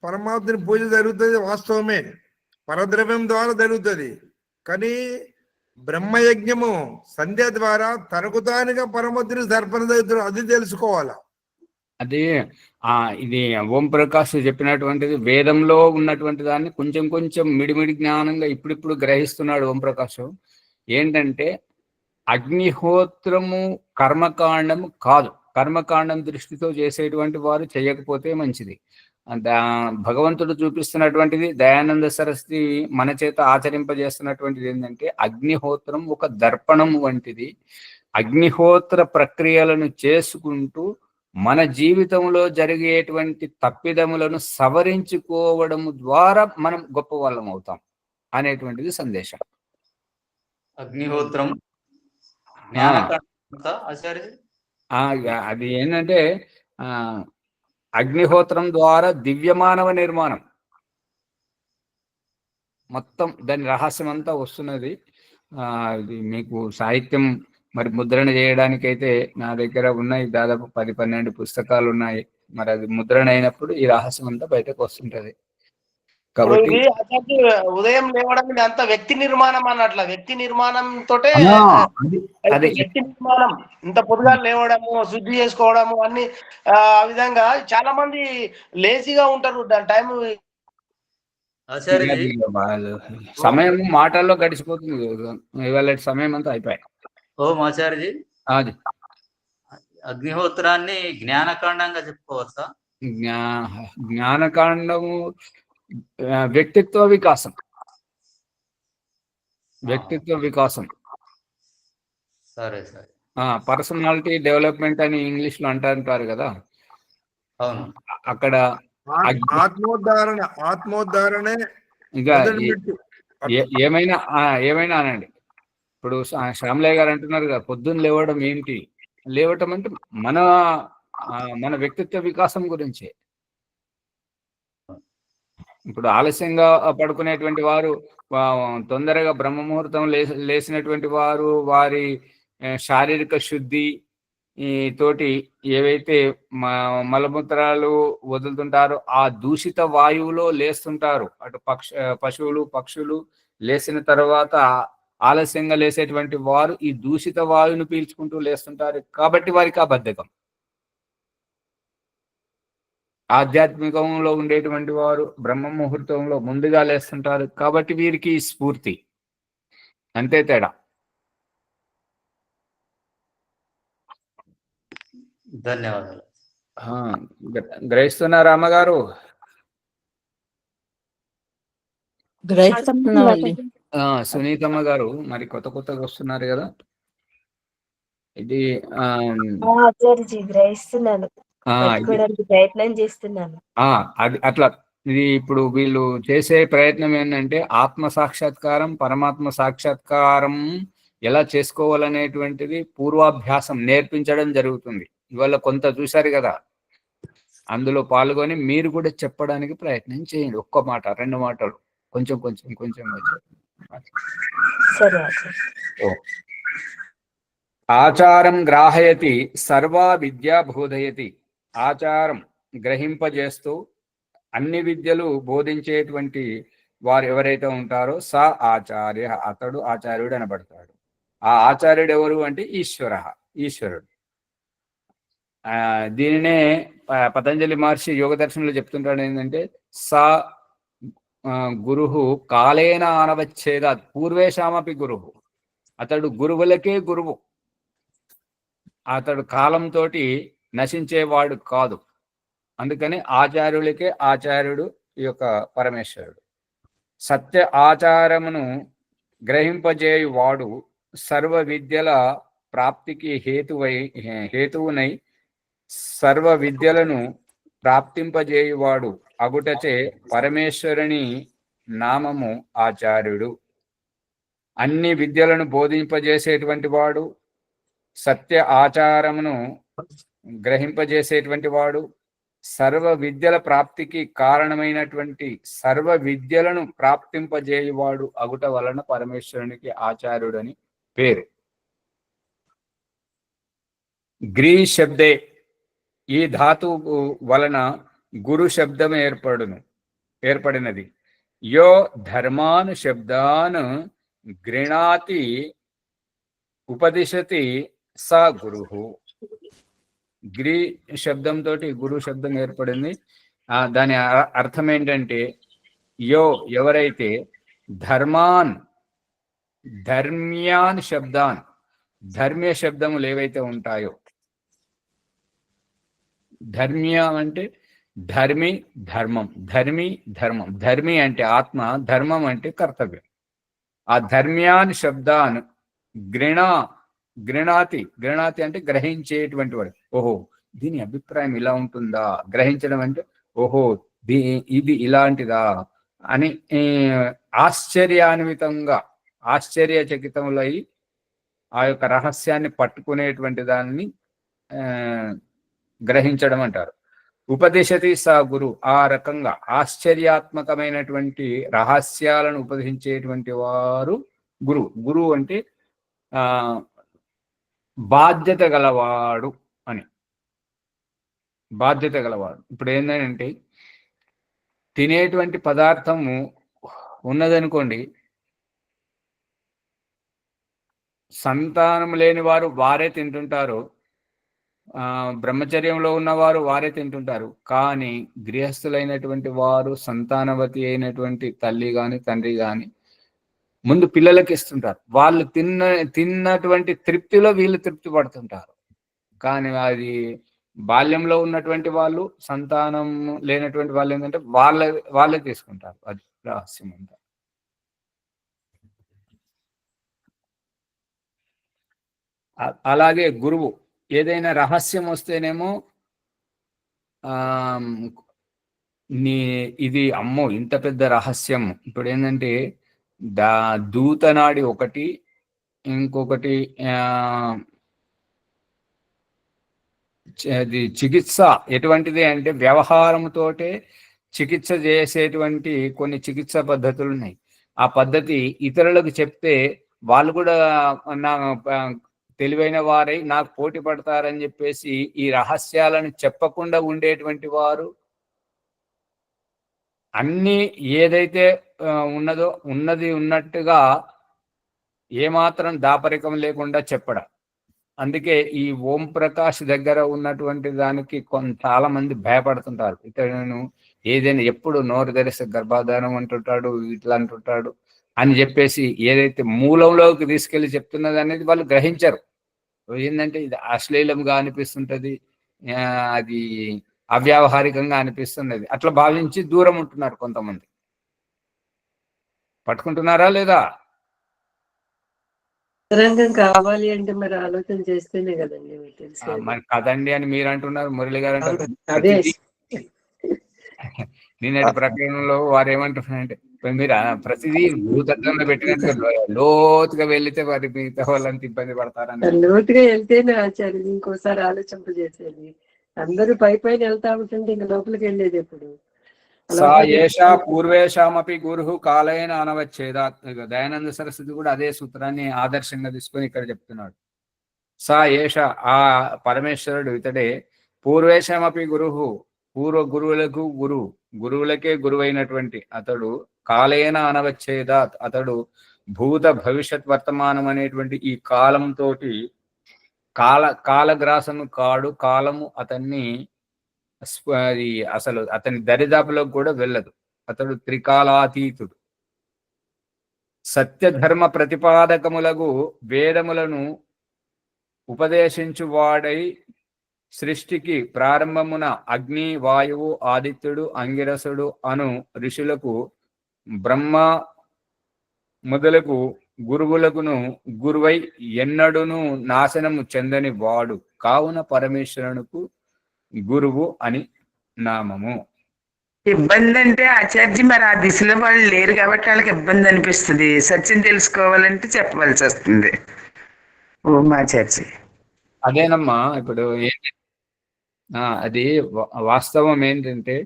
పరమాత్మని పూజ జరుగుతుంది, వాస్తవమే. పరద్రవ్యం ద్వారా జరుగుతుంది. కానీ బ్రహ్మయజ్ఞము సంధ్య ద్వారా తనకు తానుగా పరమాత్మని తర్పణ జరుగుతుంది, అది తెలుసుకోవాలా. అదే ఇది ఓం ప్రకాష్ చెప్పినటువంటిది వేదంలో ఉన్నటువంటి దాన్ని కొంచెం కొంచెం మిడిమిడి జ్ఞానంగా ఇప్పుడిప్పుడు గ్రహిస్తున్నాడు ఓం ప్రకాష్. ఏంటంటే అగ్నిహోత్రము కర్మకాండము కాదు, కర్మకాండం దృష్టితో చేసేటువంటి వారు చేయకపోతే మంచిది. భగవంతుడు చూపిస్తున్నటువంటిది, దయానంద సరస్వతి మన చేత ఆచరింపజేస్తున్నటువంటిది ఏంటంటే అగ్నిహోత్రం ఒక దర్పణం వంటిది. అగ్నిహోత్ర ప్రక్రియలను చేసుకుంటూ మన జీవితంలో జరిగేటువంటి తప్పిదములను సవరించుకోవడం ద్వారా మనం గొప్ప వాళ్ళం అవుతాం అనేటువంటిది సందేశం. అగ్నిహోత్రం అది ఏంటంటే అగ్నిహోత్రం ద్వారా దివ్యమానవ నిర్మాణం మొత్తం దాని రహస్యం అంతా వస్తున్నది. ఇది మీకు సాహిత్యం మరి ముద్రణ చేయడానికైతే నా దగ్గర ఉన్నాయి, దాదాపు 10-12 పుస్తకాలు ఉన్నాయి. మరి అది ముద్రణ అయినప్పుడు ఈ రహస్యం అంతా బయటకు వస్తుంటది. కాబట్టి ఉదయం లేవడం ఇది అంత వ్యక్తి నిర్మాణం అన్నట్ల, వ్యక్తి నిర్మాణం తోటే వ్యక్తి నిర్మాణం. ఇంత పొద్దుగా లేవడము, శుద్ధి చేసుకోవడము అన్ని ఆ విధంగా చాలా మంది లేజీగా ఉంటారు. దాని టైం సమయం మాటల్లో గడిచిపోతుంది. ఇవాళ సమయం అంతా అయిపోయాయి. ఓం ఆచార్యజీ, అగ్నిహోత్రాన్ని జ్ఞానకాండంగా చెప్పుకోవచ్చా? జ్ఞానకాండము వ్యక్తిత్వ వికాసం, వ్యక్తిత్వ వికాసం. సరే సరే. పర్సనాలిటీ డెవలప్మెంట్ అని ఇంగ్లీష్ లో అంటారు కదా. అవును. అక్కడ ఆత్మోద్ధారణే ఇంకా ఏమైనా అనండి. ఇప్పుడు శ్యామలయ్య గారు అంటున్నారు కదా, పొద్దున్న లేవడం ఏంటి? లేవటం అంటే మన వ్యక్తిత్వ వికాసం గురించే. ఇప్పుడు ఆలస్యంగా పడుకునేటువంటి వారు, తొందరగా బ్రహ్మముహూర్తం లేచినటువంటి వారు, వారి శారీరక శుద్ధి తోటి ఏవైతే మలమూత్రాలు వదులుతుంటారో ఆ దూషిత వాయువులో లేస్తుంటారు. అటు పశువులు పక్షులు లేచిన తర్వాత ఆలస్యంగా లేసేటువంటి వారు ఈ దూషిత వాయువును పీల్చుకుంటూ లేస్తుంటారు. కాబట్టి వారికి ఆ బద్ధకం. ఆధ్యాత్మికంలో ఉండేటువంటి వారు బ్రహ్మ ముహూర్తంలో ముందుగా లేస్తుంటారు కాబట్టి వీరికి స్ఫూర్తి. అంతే తేడా. ధన్యవాదాలు. గ్రహిస్తున్నారా అమ్మగారు? సునీతమ్మ గారు మరి కొత్తగా వస్తున్నారు కదా. ఇది గ్రహిస్తున్నాను. ఆ, ఇది పట్టుకోవడానికి ప్రయత్నం చేస్తున్నాను. అది అట్లా. ఇది ఇప్పుడు వీళ్ళు చేసే ప్రయత్నం ఏంటంటే ఆత్మ సాక్షాత్కారం, పరమాత్మ సాక్షాత్కారం ఎలా చేసుకోవాలనేటువంటిది పూర్వాభ్యాసం నేర్పించడం జరుగుతుంది. ఇవాళ కొంత చూశారు కదా, అందులో పాల్గొని మీరు కూడా చెప్పడానికి ప్రయత్నం చేయండి. ఒక్క మాట, 2 మాటలు, కొంచెం కొంచెం కొంచెం కొంచెం. సరే ఆచార్య. ఓ. ఆచారం గ్రాహయతి సర్వా విద్యా బోధయతి. ఆచారం గ్రహింపజేస్తూ అన్ని విద్యలు బోధించేటువంటి వారు ఎవరైతే ఉంటారో స ఆచార్య, అతడు ఆచార్యుడు అనబడతాడు. ఆ ఆచార్యుడు ఎవరు అంటే ఈశ్వరుడు. దీనినే పతంజలి మహర్షి యోగ దర్శనంలో చెప్తుంటాడు ఏంటంటే స గురుహు కాలేన అనవచ్చేదాత్ పూర్వేషామపి గురువు. అతడు గురువులకే గురువు, అతడు కాలంతో నశించేవాడు కాదు. అందుకని ఆచార్యులకే ఆచార్యుడు ఈ యొక్క పరమేశ్వరుడు. సత్య ఆచారమును గ్రహింపజేయువాడు సర్వ విద్యల ప్రాప్తికి హేతువునై సర్వ విద్యలను ప్రాప్తింపజేయువాడు అగుటచే పరమేశ్వరుని నామము ఆచార్యుడు. అన్ని విద్యలను బోధింపజేసేటువంటి వాడు, సత్య ఆచారమును గ్రహింపజేసేటువంటి వాడు, సర్వ విద్యల ప్రాప్తికి కారణమైనటువంటి సర్వ విద్యలను ప్రాప్తింపజేయువాడు అగుట వలన పరమేశ్వరునికి ఆచార్యుడని పేరు. గ్రీ శబ్దే, ఈ ధాతువు వలన గురు శబ్దం ఏర్పడినది. యో ధర్మాన్ శబ్దాన్ గృణాతి ఉపదిశతి స గురు. గ్రీ శబ్దంతో గురు శబ్దం ఏర్పడింది. దాని అర్థం ఏంటంటే ఎవరైతే ధర్మ్యాన్ శబ్దాన్, ధర్మ్య శబ్దములు ఏవైతే ఉంటాయో, ధర్మ్యం అంటే ధర్మం, ధర్మి అంటే ఆత్మ, ధర్మం అంటే కర్తవ్యం. ఆ ధర్మ్యాన్ శబ్దాన్ గృణాతి అంటే గ్రహించేటువంటి వాడు. ఓహో, దీని అభిప్రాయం ఇలా ఉంటుందా, గ్రహించడం అంటే ఓహో ఇది ఇలాంటిదా అని ఆశ్చర్యచకితములై ఆ యొక్క రహస్యాన్ని పట్టుకునేటువంటి దాన్ని గ్రహించడం అంటారు. ఉపదేశతి స గురు, ఆ రకంగా ఆశ్చర్యాత్మకమైనటువంటి రహస్యాలను ఉపదేశించేటువంటి వారు గురువు అంటే బాధ్యత గలవాడు అని. బాధ్యత గలవాడు. ఇప్పుడు ఏంటంటే తినేటువంటి పదార్థము ఉన్నదనుకోండి, సంతానం లేని వారు వారే తింటుంటారు, బ్రహ్మచర్యంలో ఉన్నవారు వారే తింటుంటారు. కానీ గృహస్థులైనటువంటి వారు, సంతానవతి అయినటువంటి తల్లి కానీ తండ్రి కానీ ముందు పిల్లలకి ఇస్తుంటారు. వాళ్ళు తిన్నటువంటి తృప్తిలో వీళ్ళు తృప్తి పడుతుంటారు. కానీ అది బాల్యంలో ఉన్నటువంటి వాళ్ళు, సంతానం లేనటువంటి వాళ్ళు ఏంటంటే వాళ్ళే తీసుకుంటారు. అది రహస్యం అంతా. అలాగే గురువు ఏదైనా రహస్యం వస్తేనేమో ఇది అమ్మో ఇంత పెద్ద రహస్యం. ఇప్పుడు ఏంటంటే దూతనాడి ఒకటి, ఇంకొకటి చికిత్స ఎటువంటిది అంటే వ్యవహారంతోటే చికిత్స చేసేటువంటి కొన్ని చికిత్స పద్ధతులు ఉన్నాయి. ఆ పద్ధతి ఇతరులకు చెప్తే వాళ్ళు కూడా నా తెలివైన వారై నాకు పోటీ పడతారని చెప్పేసి ఈ రహస్యాలను చెప్పకుండా ఉండేటువంటి వారు అన్నీ ఏదైతే ఉన్నది ఉన్నట్టుగా ఏమాత్రం దాపరికం లేకుండా చెప్పడం. అందుకే ఈ ఓం ప్రకాష్ దగ్గర ఉన్నటువంటి దానికి చాలా మంది భయపడుతుంటారు. ఇతను ఏదైనా ఎప్పుడు నోరు తెరిస్తే గర్భాధానం అంటుంటాడు, ఇట్లా అంటుంటాడు అని చెప్పేసి ఏదైతే మూలంలోకి తీసుకెళ్లి చెప్తున్నది అనేది వాళ్ళు గ్రహించరు. ఏంటంటే ఇది అశ్లీలంగా అనిపిస్తుంటది, అది అవ్యావహారికంగా అనిపిస్తున్నది, అట్లా భావించి దూరం ఉంటున్నారు కొంతమంది. పట్టుకుంటున్నారా లేదా? రంగం కావాలి అంటే మరి ఆలోచన చేస్తేనే కదండి మీకు ఆ, తెలిసేది. మరి కదండి అని మీరు అంటున్నారు, మురళి గారు అంటారు. అదే నేనటి ప్రకరణలో వారు ఏమంటున్నారంటే మీరు ప్రతిదీ భూతత్వంలో పెట్టినట్టు లోతుగా వెళ్తే వారి మిగతా వాళ్ళంతా ఇబ్బంది పడతారని. లోతుగా వెళ్తేనే ఆచార్యులు ఇంకోసారి ఆలోచింపజేసేది. అందరూ పై పైన వెళ్తా ఉంటుంటే ఇంకా లోపలికి వెళ్ళేది ఎప్పుడు? సా ఏషా పూర్వేషామపి గురు కాలైన అనవచ్చేదాత్. దయానంద సరస్వతి కూడా అదే సూత్రాన్ని ఆదర్శంగా తీసుకొని ఇక్కడ చెప్తున్నాడు. సా ఏష, ఆ పరమేశ్వరుడు ఇతడే, పూర్వేషమపి గురువు, పూర్వ గురువులకు గురువులకే గురువైనటువంటి అతడు, కాలేన అనవచ్చేదాత్, అతడు భూత భవిష్యత్ వర్తమానం అనేటువంటి ఈ కాలంతో కాలగ్రాసము కాడు. కాలము అతన్ని అది అసలు అతని దరిదాపులోకి కూడా వెళ్ళదు. అతడు త్రికాలాతీతుడు. సత్యధర్మ ప్రతిపాదకములకు వేదములను ఉపదేశించువాడై సృష్టికి ప్రారంభమున అగ్ని, వాయువు, ఆదిత్యుడు, అంగిరసుడు అను ఋషులకు, బ్రహ్మ మొదలకు గురువులకును గురువై ఎన్నడును నాశనము చెందని వాడు. కావున పరమేశ్వరునికి గురువు అని నామము. ఇబ్బంది అంటే ఆచార్య మరి ఆ దిశలో వాళ్ళు లేరు కాబట్టి వాళ్ళకి ఇబ్బంది అనిపిస్తుంది. సత్యం తెలుసుకోవాలంటే చెప్పవలసి వస్తుంది. ఓం ఆచార్య. అదేనమ్మా, ఇప్పుడు ఏంటి అది వాస్తవం ఏంటంటే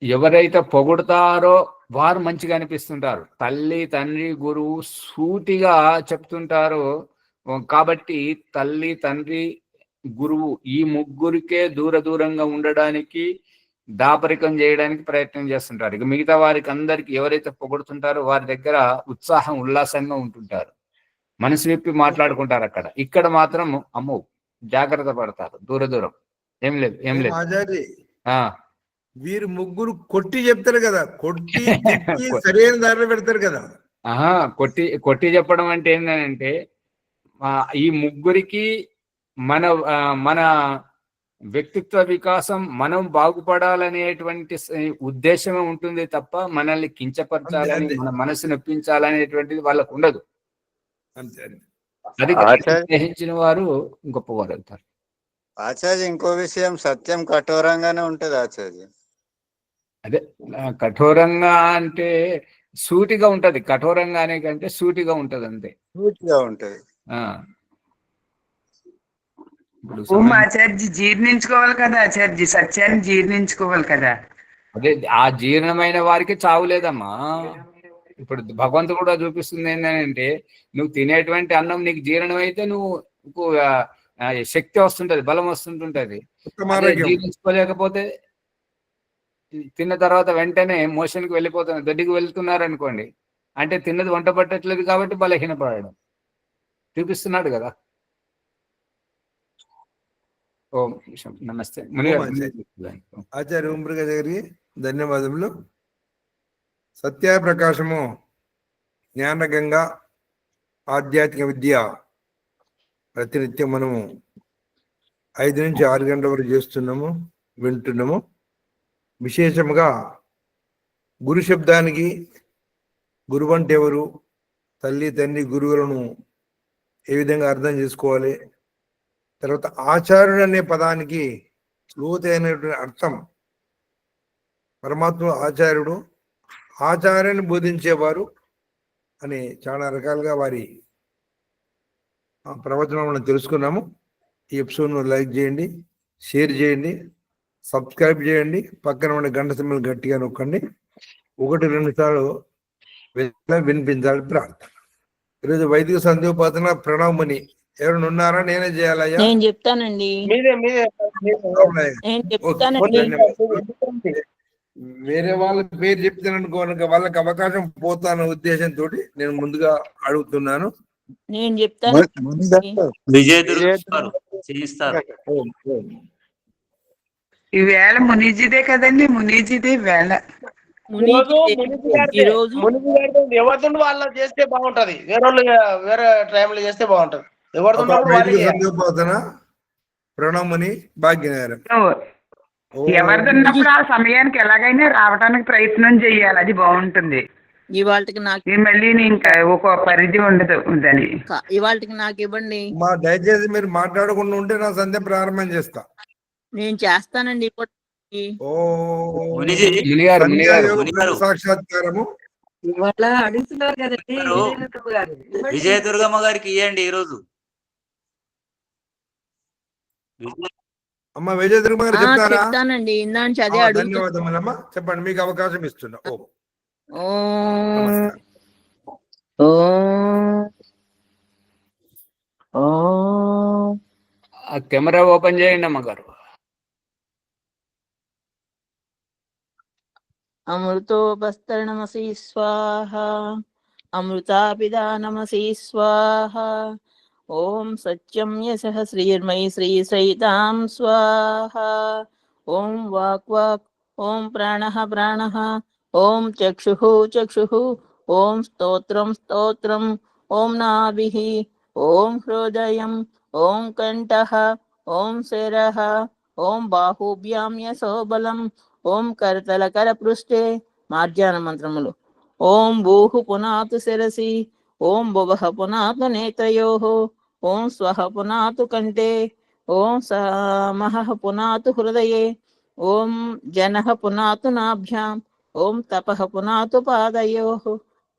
ఎవరైతే పొగుడతారో వారు మంచిగా అనిపిస్తుంటారు. తల్లి, తండ్రి, గురువు సూటిగా చెప్తుంటారు కాబట్టి తల్లి, తండ్రి, గురువు ఈ ముగ్గురికే దూరంగా ఉండడానికి, దాపరికం చేయడానికి ప్రయత్నం చేస్తుంటారు. ఇక మిగతా వారికి అందరికి ఎవరైతే పొగుడుతుంటారో వారి దగ్గర ఉత్సాహం, ఉల్లాసంగా ఉంటుంటారు, మనసు విప్పి మాట్లాడుకుంటారు. ఇక్కడ మాత్రం అమ్మో జాగ్రత్త పడతారు, దూరం. ఏం లేదు ఆచార్య, వీరు ముగ్గురు కొట్టి చెప్తారు కదా, కొట్టి సరైన దారిలో పెడతారు కదా. కొట్టి చెప్పడం అంటే ఏంటంటే ఈ ముగ్గురికి మన వ్యక్తిత్వ వికాసం, మనం బాగుపడాలనేటువంటి ఉద్దేశమే ఉంటుంది తప్ప మనల్ని కించపరచాలని, మన మనసు నొప్పించాలనేటువంటిది వాళ్ళకు ఉండదు. అది గ్రహించిన వారు గొప్పవారు అవుతారు. ఆచార్య, ఇంకో విషయం, సత్యం కఠోరంగానే ఉంటది ఆచార్య. అదే కఠోరంగా అంటే సూటిగా ఉంటది, కఠోరంగానే కంటే సూటిగా ఉంటది, అంతే. సూటిగా ఉంటది. ఓం ఆచార్య, జీర్ణించుకోవాలి కదా ఆచార్య, సత్యాన్ని జీర్ణించుకోవాలి కదా. అదే ఆ జీర్ణమైన వారికి చావు లేదమ్మా. ఇప్పుడు భగవంతుడు కూడా చూపిస్తుంది ఏంటంటే, నువ్వు తినేటువంటి అన్నం నీకు జీర్ణం అయితే నువ్వు శక్తి వస్తుంటది, బలం వస్తుంటుంటది. జీర్ణించుకోలేకపోతే తిన్న తర్వాత వెంటనే మోషన్కి వెళ్ళిపోతున్నారు, దొడ్డికి వెళ్తున్నారు అనుకోండి, అంటే తిన్నది వంట పట్టట్లేదు కాబట్టి బలహీనపడడం చూపిస్తున్నాడు కదా. ఓం నమస్తే. ఆచార్య ఓంప్రకాష్ గారికి ధన్యవాదములు. సత్య ప్రకాశము జ్ఞానగంగా ఆధ్యాత్మిక విద్య ప్రతినిత్యం మనము 5 నుంచి 6 గంటల వరకు చేస్తున్నాము, వింటున్నాము. విశేషముగా గురు శబ్దానికి, గురువు అంటే ఎవరు, తల్లి, తండ్రి, గురువులను ఏ విధంగా అర్థం చేసుకోవాలి, తర్వాత ఆచార్యుడు అనే పదానికి లోతైనటువంటి అర్థం, పరమాత్మ ఆచార్యుడు, ఆచార్యాన్ని బోధించేవారు అని చాలా రకాలుగా వారి ప్రవచనం మనం తెలుసుకున్నాము. ఈ ఎపిసోడ్ను లైక్ చేయండి, షేర్ చేయండి, సబ్స్క్రైబ్ చేయండి, పక్కన ఉన్న గంట సింబల్ గట్టిగా నొక్కండి. 1-2 సార్లు వినిపించాలి ప్రార్థన. ఈరోజు వైదిక సంధ్యోపాసన ప్రణవమని ఎవరైనా ఉన్నారా? నేనే చేయాలయ్యా? నేను చెప్తానండి. వేరే వాళ్ళ పేరు చెప్తాననుకో, వాళ్ళకి అవకాశం పోతాన ఉద్దేశంతో నేను ముందుగా అడుగుతున్నాను. నేను చెప్తాను. ఈ వేళ మునీజీదే కదండి, మునీజీదే వేళ. ఎవరితో వాళ్ళు చేస్తే బాగుంటది, వేరే టైంలో చేస్తే బాగుంటది. ఎవరితో సంధ్యోపాసన ప్రణవమని భాగ్యనగరం. ఓ, ఎవరిది ఉన్నప్పుడు ఆ సమయానికి ఎలాగైనా రావడానికి ప్రయత్నం చేయాలి, అది బాగుంటుంది. ఇవాళకి నాకు ఇది మళ్ళీ ఇంకా ఒక పరిధి ఉండదు దాని. ఇవాళకి నాకు ఇవ్వండి. మా దయచేసి మీరు మాట్లాడకుండా ఉంటే నా సంధ్య ప్రారంభం చేస్తా. నేను చేస్తానండి ఇప్పటికి. ఓ మునిజీ, మునిగారు సంధ్యాయోగ మునిగారు. సాక్షాత్కారము. ఇవాళ అడుగుతున్నారు కదండి గారు, విజయదుర్గమ్మ గారు. ఇవ్వండి. విజయదుర్గమ్మ గారికి ఇవ్వండి ఈరోజు. అమ్మ విజయదుర్గమ్మ గారు చెప్తారా? చెప్తానండి. ఇందాక అదే అడుగుతున్నా. ధన్యవాదములమ్మా, చెప్పండి, మీకు అవకాశం ఇస్తున్నా. ఓం నమస్కారం. ఓం ఓం ఆ కెమెరా ఓపెన్ చేయండి అమ్మగారు. అమృతోపస్తరణమసి స్వాహ అమృతాపిదానమసి స్వాహ. ఓం సత్యం యశః శ్రీర్మయి శ్రీ సైతాం స్వాహ. ఓం వాక్ వాక్, ఓం ప్రాణః ప్రాణః, ఓం చక్షుః చక్షుః, ఓం స్తోత్రం స్తోత్రం, ఓం నాభిః, ఓం హృదయం, ఓం కంఠః, ఓం శిరః, ఓం బాహుభ్యాం యశోబలం, ఓం కరతల కర పృష్ఠే. మార్జాన మంత్రములు. ఓం భూః పునాతు శిరసి, ఓం భువః పునాతు నేత్రయోః, ఓం స్వః పునాతు కంఠే, ఓం సమః పునాతు హృదయే, ఓం జనః పునాతు నాభ్యాం, ఓం తపః పునాతు పాదయోః,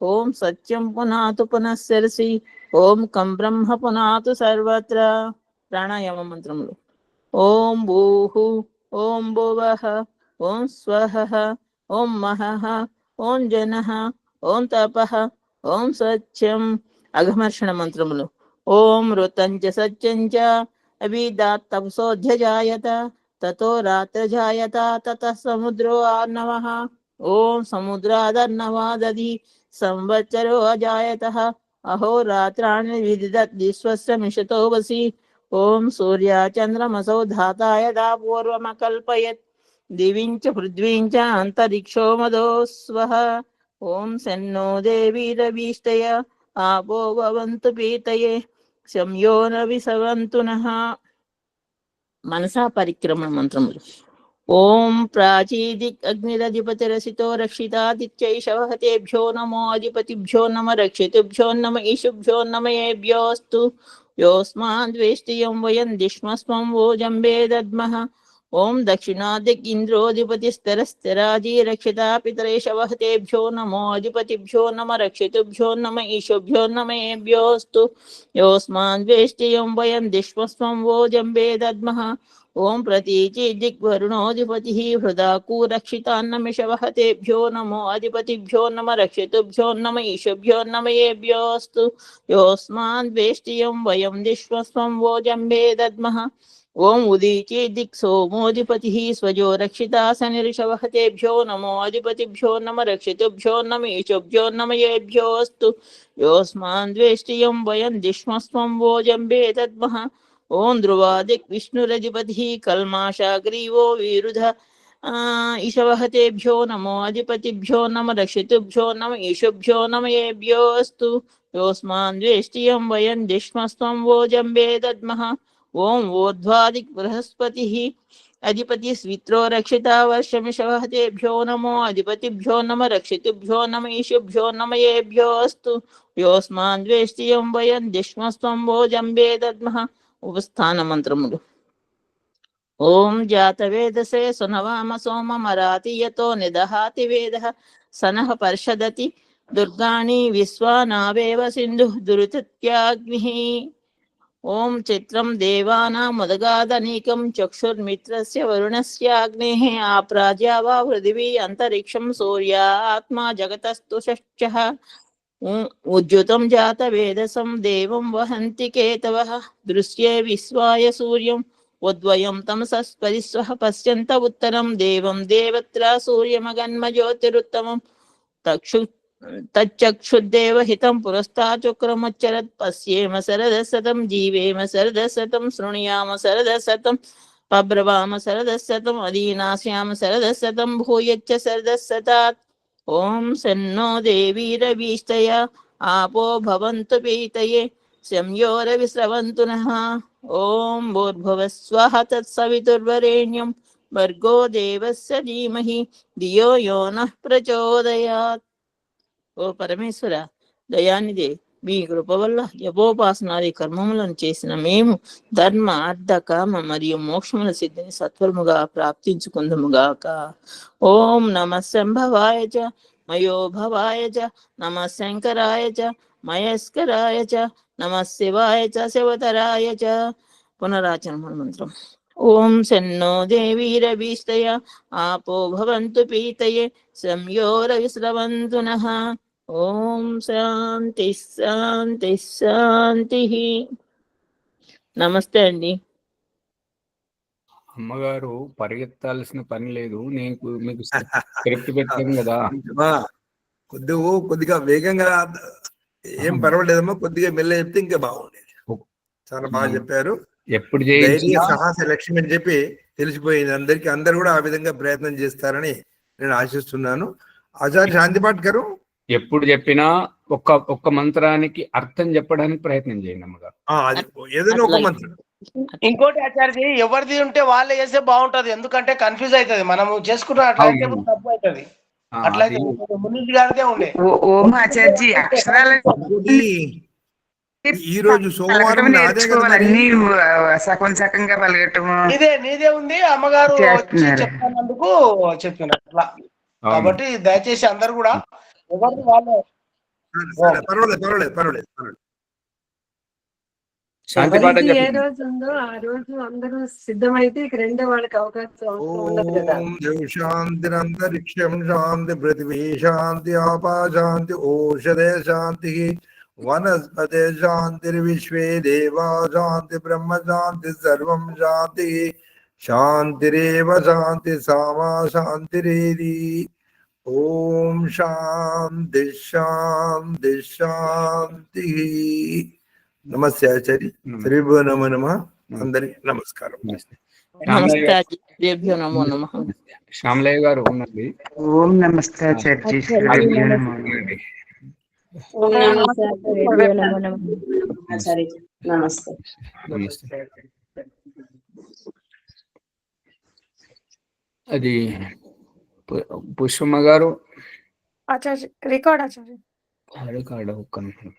ఓం సత్యం పునాతు పునః శిరసి, ఓం కం బ్రహ్మ పునాతు సర్వత్ర. ప్రాణాయామ మంత్రములు. ఓం భూః, ఓం భువః, ఓం స్వః, ఓం మహః, ఓం జనః, ఓం తపః, ఓం సత్యం. అఘమర్షణ మంత్రములు. ఓం ఋతం చ సత్యం చ అభిదాత్ తపసోధ్యజాయత, తతో రాత్రజాయత, తతః సముద్రో ఆర్ణవః. ఓం సముద్రాదర్ణవాదధి సంవత్సరో అజాయతః, అహోరాత్రాణి విదిదత్ విశ్వస్య మిషతో వసి. ఓం సూర్య చంద్రమసౌ ధాతాయ దా పూర్వమకల్పయత్, దివించ పృథ్వీంచ అంతరిక్షో మదో స్వః. ఓం సన్నో దేవీరవీష్టయ ఆపో భవంతు పీతయే, శమ్యో న విసవంతు నః. మనసా పరిక్రమణ మంత్రములు. ఓం ప్రాచీదిక్ అగ్నిరధిపతిరసితో రక్షితాదిత్యైషవః, తేభ్యో నమో అధిపతిభ్యో నమ రక్షితుభ్యో నమ ఈశుభ్యో నమ ఏభ్యోస్తు. యోస్మాద్వేష్టియం వయం దిష్మస్వం వోజంబే దద్మః. ఓం దక్షిణాదిక్ ఇంద్రోధిపతిస్తరస్తరాజీ రక్షితా పితరేషవః, తేభ్యో నమో అధిపతిభ్యో నమ రక్షితుభ్యో నమ ఈశుభ్యో నమ ఏభ్యోస్తు. యోస్మాద్వేష్టియం వయం దిష్మస్వం వోజంబే దద్మః. ఓం ప్రతీచి దిగ్వరుణోధిపతిః హృదాకూరక్షితాన్నమిషవః, తేభ్యో నమో అధిపతిభ్యో నమ రక్షితుభ్యో నమ ఈశుభ్యో నమ ఏభ్యోస్తు. యోస్మాద్వేష్టియం వయం దిష్మస్వం వోజంబే దద్మః. ఓం ఉదీచి దిక్ సోమోధిపతిః స్వజో రక్షితాసనిర్షవః, తేభ్యో నమో అధిపతిభ్యో నమ రక్షితుభ్యో నమ ఈశుభ్యో నమ ఏభ్యోస్తు. యోస్మాద్వేష్టియం వయం దిష్మస్వం వోజంబే దద్మః. ఓం ధ్రువాదిక్ విష్ణురధిపతిః కల్మాషాగ్రీవో విరుధ ఈశవః, తేభ్యో నమో అధిపతిభ్యో నమ రక్షితుభ్యో నమ ఈశుభ్యో నమ ఏభ్యోస్తు. యోస్మాద్వేష్టియం వయం దిష్మస్వం వోజంబే దద్మః. ఓం ఊర్ధ్వాదిక్ బృహస్పతిః అధిపతి స్విత్రో రక్షితా వర్షమిషవః, తేభ్యో నమో అధిపతిభ్యో నమ రక్షితుభ్యో నమ ఈశుభ్యో నమ ఏభ్యోస్తు. యోస్మాద్వేష్టియం వయం దిష్మస్వం వోజంబే దద్మః. ఉపస్థాన మంత్రములు. ఓం జాతవేదసే సునవామ సోమమరాతి యతో నిదహాతి వేదః, సనః పర్షదతి దుర్గాణి విశ్వానావేవ సింధుః దురితత్యాగ్నిః. ఓం చిత్రం దేవానాముదగాదనీకం చక్షుర్మిత్రస్య వరుణస్యాగ్నేః, ఆప్రాజ్యావా పృథివీ అంతరిక్షం సూర్యా ఆత్మా జగతస్తు షష్ఠః. ఉజ్జుతం జాత వేదసం దేవం వహంతి కేతవః, దృశ్యే విశ్వాయ సూర్యం ఉద్వయం తమసస్పరిస్వః, పశ్యంత ఉత్తరం దేవం దేవత్ర సూర్యమగన్మజ్యోతిరుత్తమం. తచ్చక్షుర్దేవహితం పురస్తాచక్రముచ్చరత్, పశ్యేమ శరదశతం జీవేమ శరదశతం శృణుయామ శరదశతం పబ్రవామ శరదశతం అదీనాస్యామ శరదశతం భూయచ్చ శరదశతాత్. ఓం సన్నో దేవీరవీష్టయ ఆపో భవంతు పీతయే, శమ్యోరవిస్రవంతు నః. ఓం భూర్భువః స్వః తత్సవితుర్వరేణ్యం భర్గో దేవస్య ధీమహి ధియో యో నః ప్రచోదయాత్. ఓ పరమేశ్వర, దయానిదే, మీ కృప వల్ల జపోపాసనాది కర్మములను చేసిన మేము ధర్మ అర్థ కామ మరియు మోక్షముల సిద్ధిని సత్వరముగా ప్రాప్తించుకుందుముగాక. ఓం నమ శంభవాయ చ మయోభవాయ చ నమ శంకరాయ చ మయస్కరాయ చ నమ శివాయ చ శివతరాయ చ. పునరాచరణ మంత్రం. ఓం శన్నో దేవీరభీష్టయ ఆపో భవంతు పీతయే సంయోరవిశ్రవంతు నః. ఓం శాంతి శాంతి శాంతి. నమస్తే అండి. అమ్మగారు పరిగెత్తాల్సిన పని లేదు, నేను మీకు స్క్రిప్ట్ పెట్టాను కదా. కొద్దిగా వేగంగా ఏం పర్వాలేదమ్మా, కొద్దిగా మెల్ల చెప్తే ఇంకా బాగుండేది. చాలా బాగా చెప్పారు. ఎప్పుడు ధైర్య సాహస లక్ష్యం అని చెప్పి తెలిసిపోయింది అందరికి. అందరు కూడా ఆ విధంగా ప్రయత్నం చేస్తారని నేను ఆశిస్తున్నాను. ఆచార్య శాంతిపాట్ గారు, ఎప్పుడు చెప్పినా ఒక్క మంత్రానికి అర్థం చెప్పడానికి ప్రయత్నం చేయండి అమ్మగారు. ఏదైనా ఒక మంత్రం. ఇంకోటి ఆచార్య, ఎవరిది ఉంటే వాళ్ళే చేస్తే బాగుంటది, ఎందుకంటే కన్ఫ్యూజ్ అవుతుంది. మనము చేసుకున్న అట్లయితే తప్పు అవుతుంది. అట్లయితే ముందు గారిదే ఉండే. ఓం ఆచార్జీ, అక్షరాలు ఈ రోజు సోమవారం అన్ని సకం సకంగా పలకటము నీదే ఉంది. అమ్మగారు వచ్చి చెప్పినందుకు చెప్పిన అట్లా. కాబట్టి దయచేసి అందరు కూడా ఎవరిని వాళ్ళే. పర్వాలేదు. ఎవరికి ఏ రోజు ఉందో ఆ రోజు అందరూ సిద్ధమైతే ఇక రెండో వాళ్ళకి అవకాశం ఉండదు కదా. శాంతిరంతరిక్షం శాంతి, పృథివీ శాంతి, ఆపా శాంతి, ఓషధే శాంతి, వనస్పతే శాంతిర్విశ్వే దేవా శాంతి, బ్రహ్మ శాంతి, సర్వం శాంతి. శాంతిరేవ శాంతి సామా శాంతిరేది. ఓం శాంతి శాంతి శాంతి. నమస్తే ఆచార్య. శ్రీభో నమో నమః. అందరికి నమస్కారం. శ్యామలయ్య గారు ఉన్నది. ఓం నమస్తే ఆచార్య. నమస్తే. అది పుష్పమ్మ గారు ఆచార్య రికార్డ్ ఆచార్య రికార్డ్ ఒక్క నిమిషం.